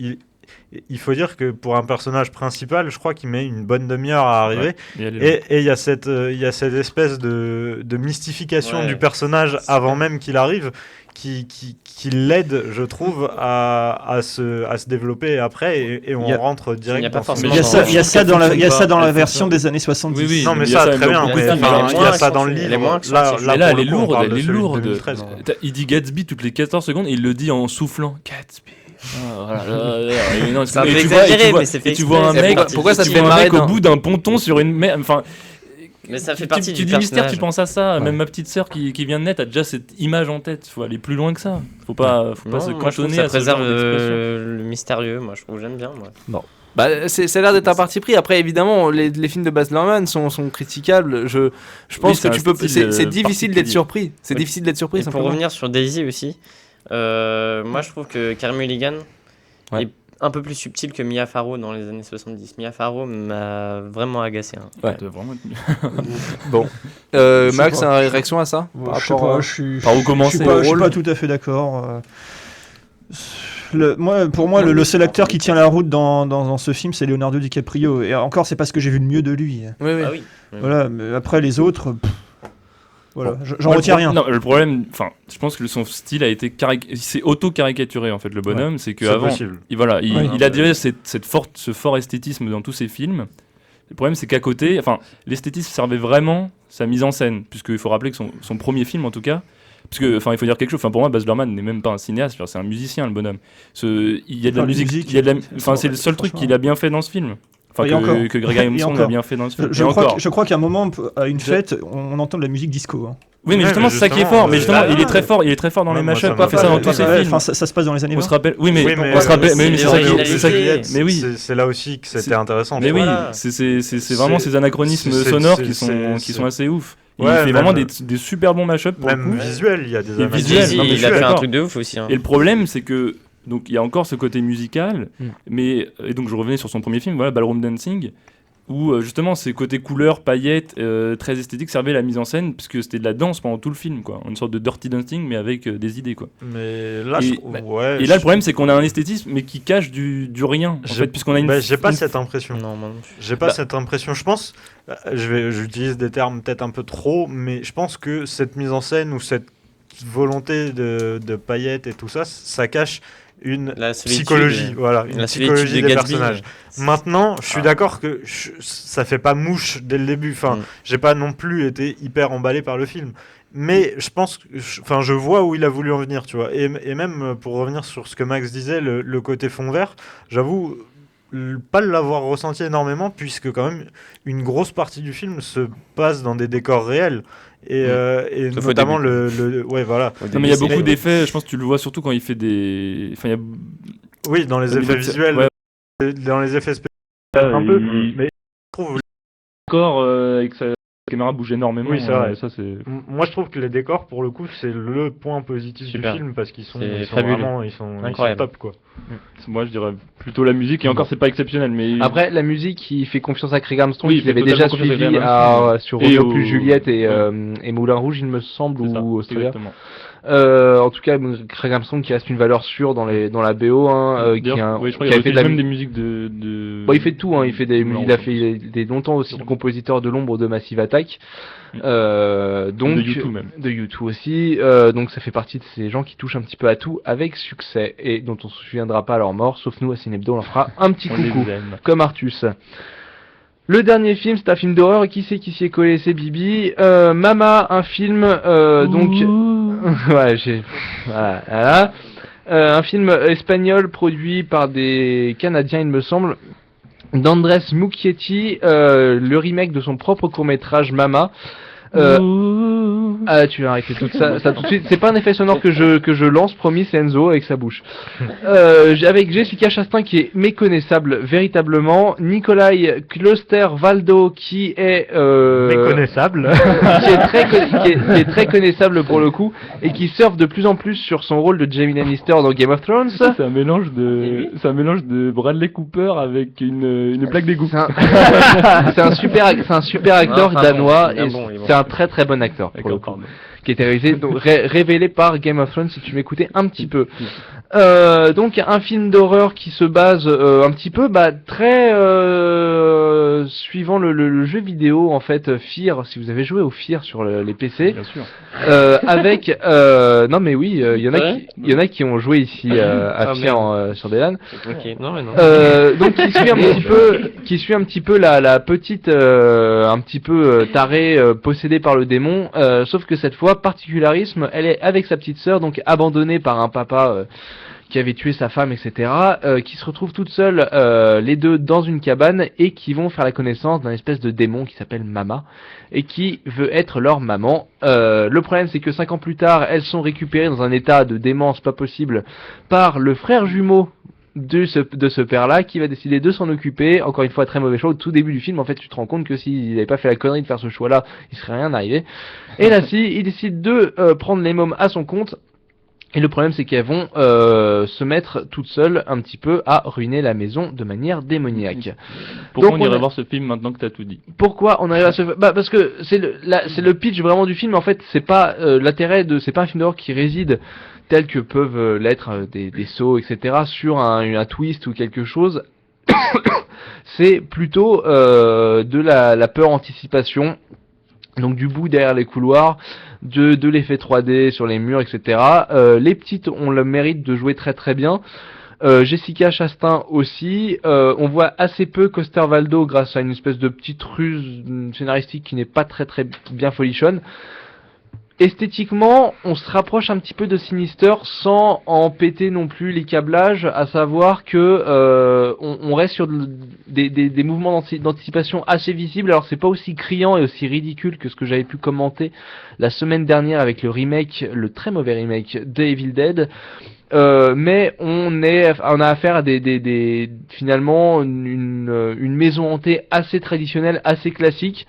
il faut dire que pour un personnage principal, je crois qu'il met une bonne demi-heure à arriver. Ouais. Et il y a cette espèce de mystification Ouais. du personnage avant même qu'il arrive qui l'aide, je trouve, à se développer après. Et on Il y a- rentre direct il y a pas dans son forcément- Il y a ça, il y a ça dans la, il y a ça dans la Elle version fonctionne des années 70. Oui, oui. Non, mais il y a ça, ça très dans bien. beaucoup de Mais films. enfin, Elle est il y a moins ça dans le accentuée, elle est livre. moins accentuée. Mais là, pour elle le est coup, on lourde, parle elle de est celui de lourde. 2013, quoi. Il dit Gatsby toutes les 14 secondes et il le dit en soufflant. Gatsby. Ah, voilà. Et non, C'est un et peu tu vois- et tu exagéré, vois- mais c'est fait et tu vois un exprès, mec, c'est parti pourquoi ça te tu fait vois un marrer mec au d'un- bout d'un ponton sur une mer. Enfin, Mais ça fait tu- partie tu du dis mystère, tu personnage. penses à ça. Ouais. Même ma petite sœur qui vient de naître a déjà cette image en tête. Faut aller plus loin que ça. Faut pas se Non, moi, je trouve que cantonner ça à ce préserve genre d'expression. le mystérieux. Moi, je trouve j'aime bien. Moi. Bah, ça a l'air d'être un parti pris. Après, évidemment, les films de Baz Luhrmann sont critiquables. Je pense c'est que un tu peux. style, C'est difficile d'être particulier. surpris. C'est Oui. difficile d'être surpris. Et pour simplement. revenir sur Daisy aussi, moi je trouve que Carey Mulligan Ouais. est un peu plus subtil que Mia Farrow dans les années 70. Mia Farrow m'a vraiment agacé. Hein. Ouais. Ça doit vraiment être- Bon. Je sais Max, pas. une réaction à ça? Ouais, Par je sais rapport pas, à- je suis Par où commencer, je suis le pas rôle tout à fait d'accord. Pour moi, le seul acteur qui tient la route dans ce film, c'est Leonardo DiCaprio. Et encore, c'est parce que j'ai vu le mieux de lui. Oui, oui. Ah oui. Voilà, mais après les autres, voilà, j'en Moi, retiens rien. Non, le problème, enfin, je pense que son style a été c'est auto-caricaturé en fait. Le bonhomme, c'est C'est qu'avant, possible. voilà, il, Oui. il a déjà ce fort esthétisme dans tous ses films. Le problème, c'est qu'à côté, enfin, l'esthétisme servait vraiment sa mise en scène, puisqu'il faut rappeler que son premier film, en tout cas, parce que, enfin, il faut dire quelque chose. Enfin, pour moi, Baz Luhrmann n'est même pas un cinéaste, c'est un musicien, le bonhomme. Il y a de la Enfin, les musique, musiques, il y a de la, c'est enfin, c'est le seul truc franchement. qu'il a bien fait dans ce film. Enfin, Et encore. que Greg Et Armstrong a encore. bien fait dans ce film. Je Et crois, encore. je crois qu'à un moment, à une fête, on entend de la musique disco. Hein. Oui, mais Ouais, justement, mais c'est ça qui est justement, fort. Mais justement, bah, il est très fort. Il est très fort dans ouais, les moi, mashups. ça Il fait ça dans tous ses films. Enfin, ça se passe dans les années On 20. se rappelle. Oui, mais Oui, mais on se rappelle. Mais oui, c'est c'est ça qui l'originalité. mais oui. C'est là aussi que c'était C'est- intéressant. Mais je oui, crois. Voilà. c'est vraiment ces anachronismes c'est- sonores c'est- qui c'est- sont assez ouf. Il Ouais, fait même- vraiment des super bons mashups pour le Même coup. visuel, il y a des Et années. visuel, Daisy, non, mais je il suis a fait un d'accord. truc de ouf aussi. Hein. Et le problème, c'est que Donc il y a encore ce côté musical, mais et donc je revenais sur son premier film, voilà, Ballroom Dancing, où justement ces côtés couleurs, paillettes, très esthétiques servaient la mise en scène, parce que c'était de la danse pendant tout le film, quoi, une sorte de dirty dancing, mais avec des idées, quoi. Mais là, Et là, le problème, c'est qu'on a un esthétisme, mais qui cache du rien, en fait, puisqu'on a une. J'ai pas cette impression. Non, moi non plus. J'ai pas cette impression. Je pense, j'utilise des termes peut-être un peu trop, mais je pense que cette mise en scène ou cette volonté de paillettes et tout ça, ça cache une psychologie, voilà, une psychologie des personnages. Maintenant, je suis d'accord que ça fait pas mouche dès le début. Enfin, j'ai pas non plus été hyper emballé par le film. Mais je pense, je vois où il a voulu en venir, tu vois. Et même pour revenir sur ce que Max disait, le côté fond vert, j'avoue pas l'avoir ressenti énormément, puisque quand même une grosse partie du film se passe dans des décors réels. Et notamment ouais, voilà. Non, mais il y a beaucoup d'effets, je pense que tu le vois surtout quand il fait des. Enfin, oui, dans les effets visuels, dans les effets spéciaux, un peu, mais je trouve. Encore avec sa caméra bouge énormément. Oui, c'est vrai. Ça, c'est... Moi, je trouve que les décors, pour le coup, c'est le point positif du film, parce qu'ils sont vraiment top, quoi. Moi, je dirais plutôt la musique, et encore, c'est pas exceptionnel. Mais après, la musique, il fait confiance à Craig Armstrong, oui, qui avait déjà suivi sur Romeo plus Juliette et Moulin Rouge, il me semble, ou Australia. En tout cas, Craig Armstrong qui reste une valeur sûre dans la BO, qui a fait même des musiques de... Bon, il fait tout, il fait il a fait longtemps aussi le compositeur de l'ombre de Massive Attack. Donc de U2 même. De U2 aussi. Donc ça fait partie de ces gens qui touchent un petit peu à tout avec succès et dont on se souviendra pas à leur mort, sauf nous à Cinebdo, on leur fera un petit coucou, comme Artus. Le dernier film, c'est un film d'horreur. Qui c'est qui s'y est collé? C'est Bibi. Mama, un film donc ouais, voilà. Un film espagnol produit par des Canadiens, il me semble, d'Andrés Muschietti, le remake de son propre court-métrage Mama. Ah, tu vas arrêter tout ça tout de suite. C'est pas un effet sonore que je lance, promis, c'est Enzo avec sa bouche. Avec Jessica Chastain qui est méconnaissable véritablement, Nikolai Kloster-Valdo qui est méconnaissable, qui est très connaissable pour le coup et qui surfe de plus en plus sur son rôle de Jaime Lannister dans Game of Thrones. C'est un mélange de Bradley Cooper avec une plaque d'égout. C'est un super acteur danois et c'est un très très bon acteur pour le coup, qui était révélé par Game of Thrones si tu m'écoutais un petit peu. Donc un film d'horreur qui se base un petit peu très suivant le jeu vidéo en fait, Fear, si vous avez joué au Fear sur les PC. Bien sûr. Avec non mais oui, il y en a qui ont joué ici à Fear sur des LAN. Okay. Non, mais non. Donc qui suit un petit peu la petite un petit peu tarée possédée par le démon, sauf que cette fois particularisme, elle est avec sa petite sœur, donc abandonnée par un papa qui avait tué sa femme, etc., qui se retrouvent toutes seules, les deux, dans une cabane, et qui vont faire la connaissance d'un espèce de démon qui s'appelle Mama, et qui veut être leur maman. Le problème, c'est que 5 ans plus tard, elles sont récupérées dans un état de démence pas possible par le frère jumeau de ce père-là, qui va décider de s'en occuper. Encore une fois, très mauvais choix. Au tout début du film, en fait, tu te rends compte que s'il n'avait pas fait la connerie de faire ce choix-là, il serait rien arrivé. Et là, il décide de prendre les mômes à son compte. Et le problème, c'est qu'elles vont se mettre toutes seules un petit peu à ruiner la maison de manière démoniaque. Pourquoi on irait voir ce film maintenant que t'as tout dit? Pourquoi on arrive à ce... parce que c'est le pitch vraiment du film. En fait, c'est pas l'intérêt c'est pas un film d'horreur qui réside tel que peuvent l'être des sauts, etc., sur un twist ou quelque chose. C'est plutôt de la peur anticipation. Donc du bout derrière les couloirs, de l'effet 3D sur les murs, etc. Les petites ont le mérite de jouer très très bien. Jessica Chastain aussi. On voit assez peu Coster-Waldau grâce à une espèce de petite ruse scénaristique qui n'est pas très très bien folichonne. Esthétiquement, on se rapproche un petit peu de Sinister sans en péter non plus les câblages, à savoir que on reste sur des mouvements d'anticipation assez visibles. Alors c'est pas aussi criant et aussi ridicule que ce que j'avais pu commenter la semaine dernière avec le très mauvais remake d'Evil Dead. Mais on a affaire à finalement une maison hantée assez traditionnelle, assez classique.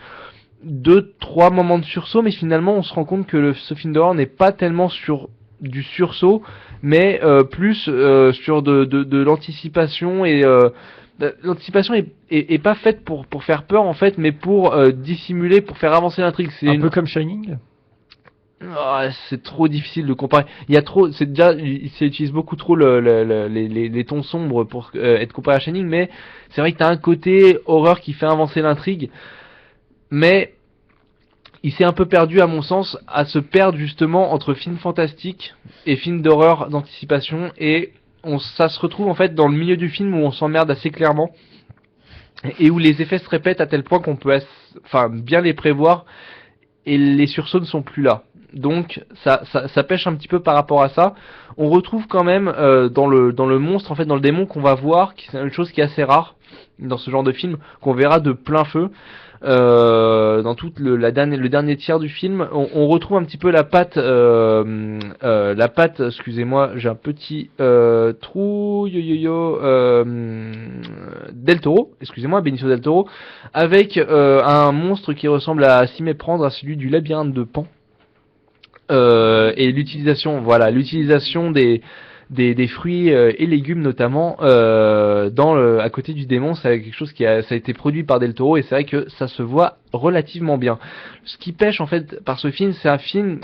2-3 moments de sursaut, mais finalement on se rend compte que ce film d'horreur n'est pas tellement sur du sursaut, mais plus sur de l'anticipation et l'anticipation est pas faite pour faire peur en fait, mais pour dissimuler, pour faire avancer l'intrigue. C'est Un peu comme Shining. C'est trop difficile de comparer. Il y a trop, c'est déjà, il utilise beaucoup trop les tons sombres pour être comparé à Shining, mais c'est vrai que t'as un côté horreur qui fait avancer l'intrigue, mais il s'est un peu perdu à mon sens à se perdre justement entre films fantastiques et films d'horreur d'anticipation, et ça se retrouve en fait dans le milieu du film où on s'emmerde assez clairement et où les effets se répètent à tel point qu'on peut bien les prévoir et les sursauts ne sont plus là. Donc ça pêche un petit peu par rapport à ça. On retrouve quand même dans le monstre, en fait dans le démon qu'on va voir, qui c'est une chose qui est assez rare dans ce genre de film, qu'on verra de plein feu. Dans tout le dernier tiers du film, on retrouve un petit peu la patte, excusez-moi, j'ai un petit trou, Del Toro, excusez-moi, Benicio Del Toro, avec un monstre qui ressemble à s'y méprendre à celui du labyrinthe de Pan. Et l'utilisation des fruits et légumes notamment à côté du démon, c'est quelque chose ça a été produit par Del Toro, et c'est vrai que ça se voit relativement bien. Ce qui pêche en fait par ce film, c'est un film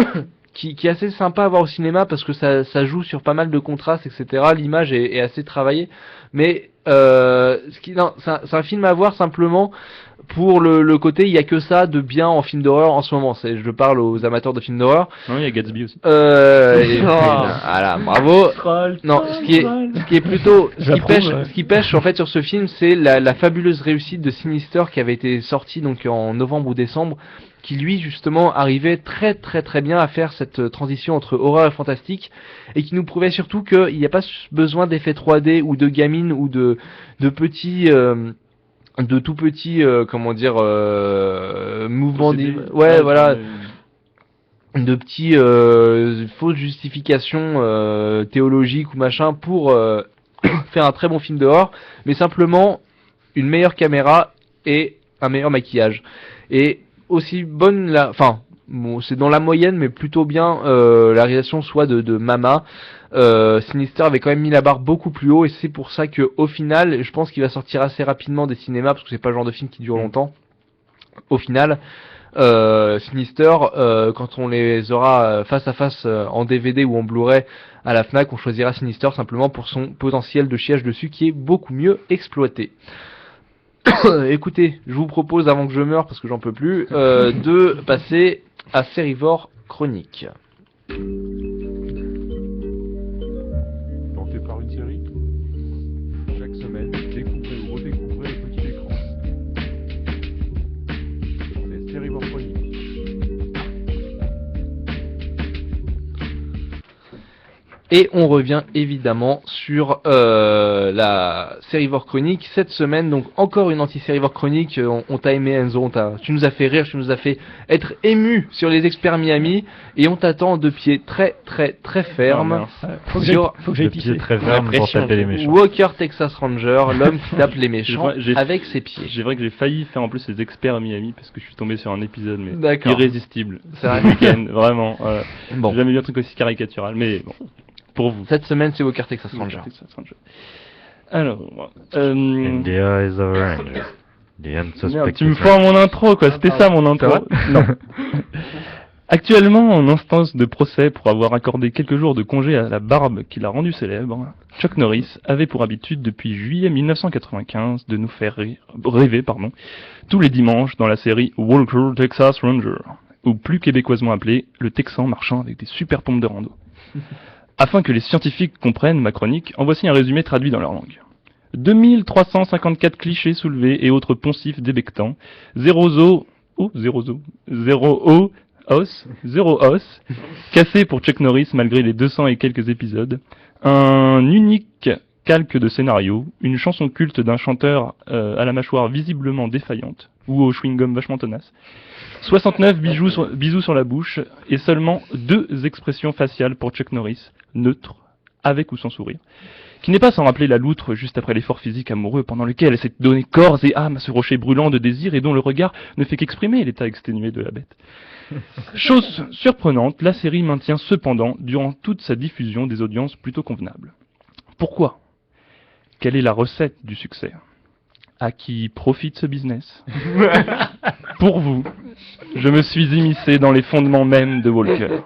qui est assez sympa à voir au cinéma parce que ça joue sur pas mal de contrastes, etc. L'image est assez travaillée, mais c'est un film à voir simplement pour le côté, il y a que ça de bien en film d'horreur en ce moment. Je parle aux amateurs de films d'horreur. Non, il y a Gatsby aussi. Voilà, bravo. Non, ce qui pêche en fait sur ce film, c'est la fabuleuse réussite de Sinister qui avait été sorti donc en novembre ou décembre, qui lui justement arrivait très très très bien à faire cette transition entre horreur et fantastique, et qui nous prouvait surtout qu'il n'y a pas besoin d'effets 3D ou de gamines ou de petits de tout petits mouvements de petits fausses justifications théologiques ou machin pour faire un très bon film d'horreur, mais simplement une meilleure caméra et un meilleur maquillage. Et aussi bonne c'est dans la moyenne, mais plutôt bien la réalisation soit de Mama. Sinister avait quand même mis la barre beaucoup plus haut, et c'est pour ça que au final, je pense qu'il va sortir assez rapidement des cinémas, parce que c'est pas le genre de film qui dure longtemps. Au final, Sinister, quand on les aura face à face en DVD ou en Blu-ray à la Fnac, on choisira Sinister simplement pour son potentiel de chiage dessus qui est beaucoup mieux exploité. Écoutez, je vous propose, avant que je meure parce que j'en peux plus, de passer à Sérivore Chronique. Tenté par une série. Chaque semaine, découvrez ou redécouvrez le petit écran. C'est Sérivore Chronique. Et on revient évidemment sur la Sérivore Chronique cette semaine, donc encore une anti-Sérivore Chronique. On t'a aimé, Enzo, tu nous as fait rire, tu nous as fait être ému sur les experts Miami, et on t'attend de pied très très très ferme Faut que j'aille pisser. Très ferme pour taper les méchants. Walker Texas Ranger, l'homme qui tape les méchants avec ses pieds. C'est vrai que j'ai failli faire en plus les experts Miami parce que je suis tombé sur un épisode mais D'accord. irrésistible. C'est vrai. Ce week-end, vraiment. Bon. J'ai jamais vu un truc aussi caricatural, mais bon. Pour vous. Cette semaine, c'est Walker Texas Ranger. Alors, In the eyes of a ranger, the merde, unsuspecting tu me prends mon intro, quoi. C'était ça mon intro. Non. Actuellement en instance de procès pour avoir accordé quelques jours de congé à la barbe qui l'a rendu célèbre, Chuck Norris avait pour habitude depuis juillet 1995 de nous faire rêver tous les dimanches dans la série Walker Texas Ranger, ou plus québécoisement appelé le Texan marchand avec des super pompes de rando. Afin que les scientifiques comprennent ma chronique, en voici un résumé traduit dans leur langue. 2354 clichés soulevés et autres poncifs débectants, zéro os, cassé pour Chuck Norris malgré les 200 et quelques épisodes, un unique calque de scénario, une chanson culte d'un chanteur à la mâchoire visiblement défaillante, ou au chewing-gum vachement tenace, 69 bisous sur la bouche, et seulement 2 expressions faciales pour Chuck Norris, neutres, avec ou sans sourire. qui n'est pas sans rappeler la loutre juste après l'effort physique amoureux pendant lequel elle s'est donné corps et âme à ce rocher brûlant de désir et dont le regard ne fait qu'exprimer l'état exténué de la bête. Chose surprenante, la série maintient cependant, durant toute sa diffusion, des audiences plutôt convenables. Pourquoi ? Quelle est la recette du succès ? À qui profite ce business ? Pour vous, je me suis immiscé dans les fondements mêmes de Walker.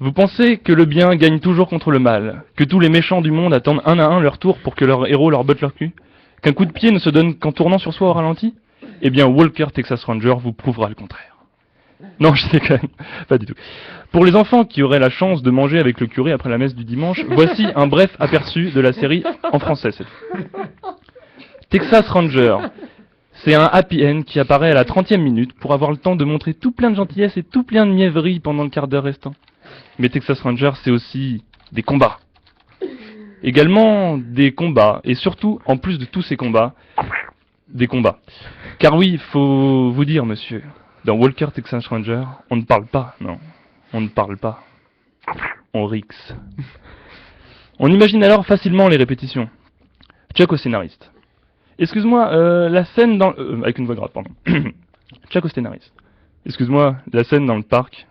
Vous pensez que le bien gagne toujours contre le mal, que tous les méchants du monde attendent un à un leur tour pour que leur héros leur botte leur cul, qu'un coup de pied ne se donne qu'en tournant sur soi au ralenti ? Eh bien, Walker Texas Ranger vous prouvera le contraire. Non, je sais quand même, pas du tout. Pour les enfants qui auraient la chance de manger avec le curé après la messe du dimanche, voici un bref aperçu de la série en français cette fois. Texas Ranger, c'est un happy end qui apparaît à la 30e minute pour avoir le temps de montrer tout plein de gentillesse et tout plein de mièvrerie pendant le quart d'heure restant. Mais Texas Ranger, c'est aussi des combats. Également des combats, et surtout, en plus de tous ces combats, des combats. Car oui, il faut vous dire, monsieur, dans Walker Texas Ranger, on ne parle pas, non, on ne parle pas. On rixe. On imagine alors facilement les répétitions. Chuck au scénariste. Excuse-moi, la scène dans... avec une voix grave, pardon. Chuck au scénariste. Excuse-moi, la scène dans le parc.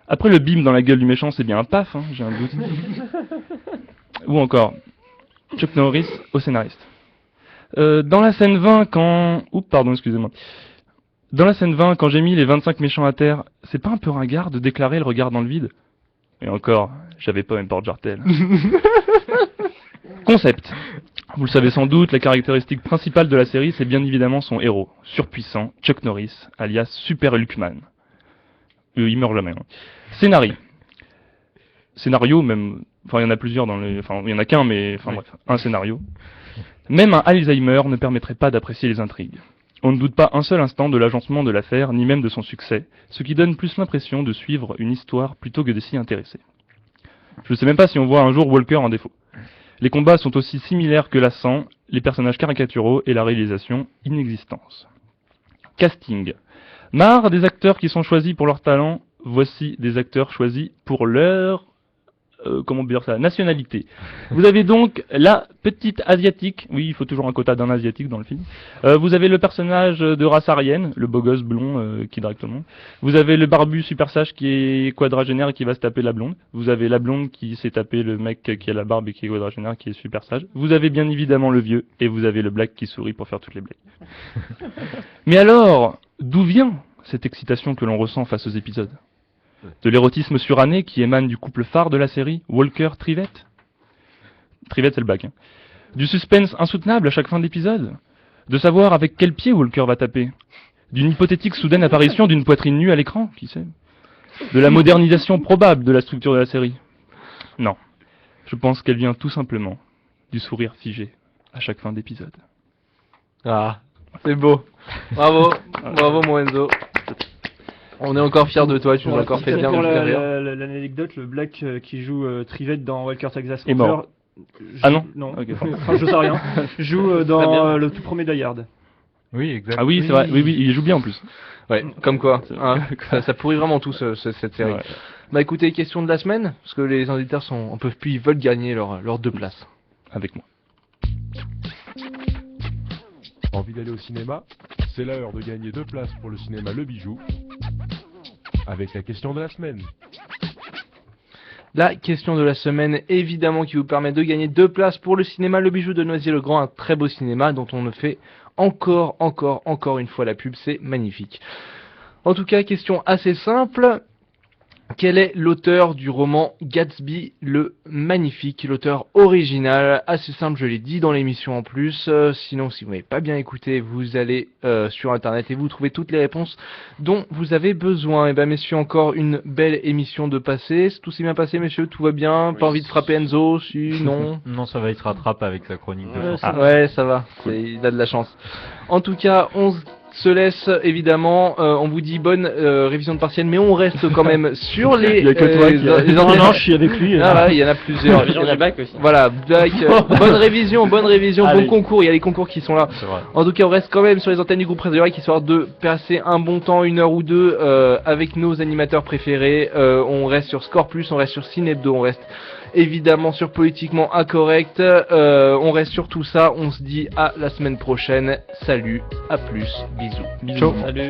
Après le bim dans la gueule du méchant, c'est bien un paf, hein, j'ai un doute. Ou encore, Chuck Norris au scénariste. Dans la scène 20, quand... Oups, pardon, excusez-moi. Dans la scène 20, quand j'ai mis les 25 méchants à terre, c'est pas un peu ringard de déclarer le regard dans le vide ? Et encore, j'avais pas même porte-jartel. Concept. Vous le savez sans doute, la caractéristique principale de la série, c'est bien évidemment son héros, surpuissant, Chuck Norris, alias Super Hulkman. Il meurt jamais. Hein. Scénario, même... Enfin, il y en a plusieurs dans les... Enfin, il y en a qu'un, mais... Enfin, bref, un scénario. Même un Alzheimer ne permettrait pas d'apprécier les intrigues. On ne doute pas un seul instant de l'agencement de l'affaire, ni même de son succès, ce qui donne plus l'impression de suivre une histoire plutôt que de s'y intéresser. Je ne sais même pas si on voit un jour Walker en défaut. Les combats sont aussi similaires que lassants, les personnages caricaturaux et la réalisation inexistence. Casting. Marre des acteurs qui sont choisis pour leur talent, voici des acteurs choisis pour leur... comment dire ça, nationalité. Vous avez donc la petite asiatique, oui, il faut toujours un quota d'un asiatique dans le film. Vous avez le personnage de race aryenne, le beau gosse blond qui drague tout le monde. Vous avez le barbu super sage qui est quadragénaire et qui va se taper la blonde. Vous avez la blonde qui s'est tapé le mec qui a la barbe et qui est quadragénaire qui est super sage. Vous avez bien évidemment le vieux et vous avez le black qui sourit pour faire toutes les blagues. Mais alors, d'où vient cette excitation que l'on ressent face aux épisodes ? De l'érotisme suranné qui émane du couple phare de la série, Walker-Trivette. Trivette, c'est le black. Hein. Du suspense insoutenable à chaque fin d'épisode. De savoir avec quel pied Walker va taper. D'une hypothétique soudaine apparition d'une poitrine nue à l'écran, qui sait. De la modernisation probable de la structure de la série. Non, je pense qu'elle vient tout simplement du sourire figé à chaque fin d'épisode. Ah, c'est beau. Bravo, bravo mon Enzo. On est encore fiers de toi, tu nous as encore fait bien pour rire. l'anecdote, le Black qui joue Trivette dans Walker Texas Est Ranger. mort. Ah non. Okay. Enfin, je sais rien. Joue dans le tout premier Die Hard. Oui, exact. Ah oui, c'est vrai. Oui, oui, il joue bien en plus. Ouais, comme quoi. Hein, ça pourrit vraiment tout cette série. Ouais. Bah écoutez, question de la semaine, parce que les auditeurs en peuvent plus, ils veulent gagner leurs 2 places. Avec moi. Envie d'aller au cinéma ? C'est l'heure de gagner 2 places pour le cinéma Le Bijou. Avec la question de la semaine. La question de la semaine, évidemment, qui vous permet de gagner 2 places pour le cinéma Le Bijou de Noisy-le-Grand, un très beau cinéma dont on ne fait encore une fois la pub, c'est magnifique. En tout cas, question assez simple. Quel est l'auteur du roman Gatsby le Magnifique, l'auteur original? Assez simple, je l'ai dit dans l'émission en plus. Sinon, si vous n'avez pas bien écouté, vous allez sur internet et vous trouvez toutes les réponses dont vous avez besoin. Et ben messieurs, encore une belle émission de passé. Tout s'est bien passé, messieurs, tout va bien. Oui. Pas envie de frapper Enzo, si, non. Non, ça va, il se rattrape avec sa chronique de ouais, ça va, il a de la chance. En tout cas, on se se laisse évidemment. On vous dit bonne révision de partiel, mais on reste quand même sur les. Il y a que toi qui les non, antennes. non, je suis avec lui. Ah ouais, il y en a plusieurs. Révision du bac aussi. Voilà, bac, bonne révision, Allez. bon concours. Il y a les concours qui sont là. C'est vrai. En tout cas, on reste quand même sur les antennes du groupe Radio Rec, histoire de passer un bon temps, 1 heure ou 2 avec nos animateurs préférés. On reste sur Score Plus, on reste sur Cinebdo, on reste évidemment sur Politiquement Incorrect. On reste sur tout ça. On se dit à la semaine prochaine. Salut, à plus, bisous. Ciao. Salut.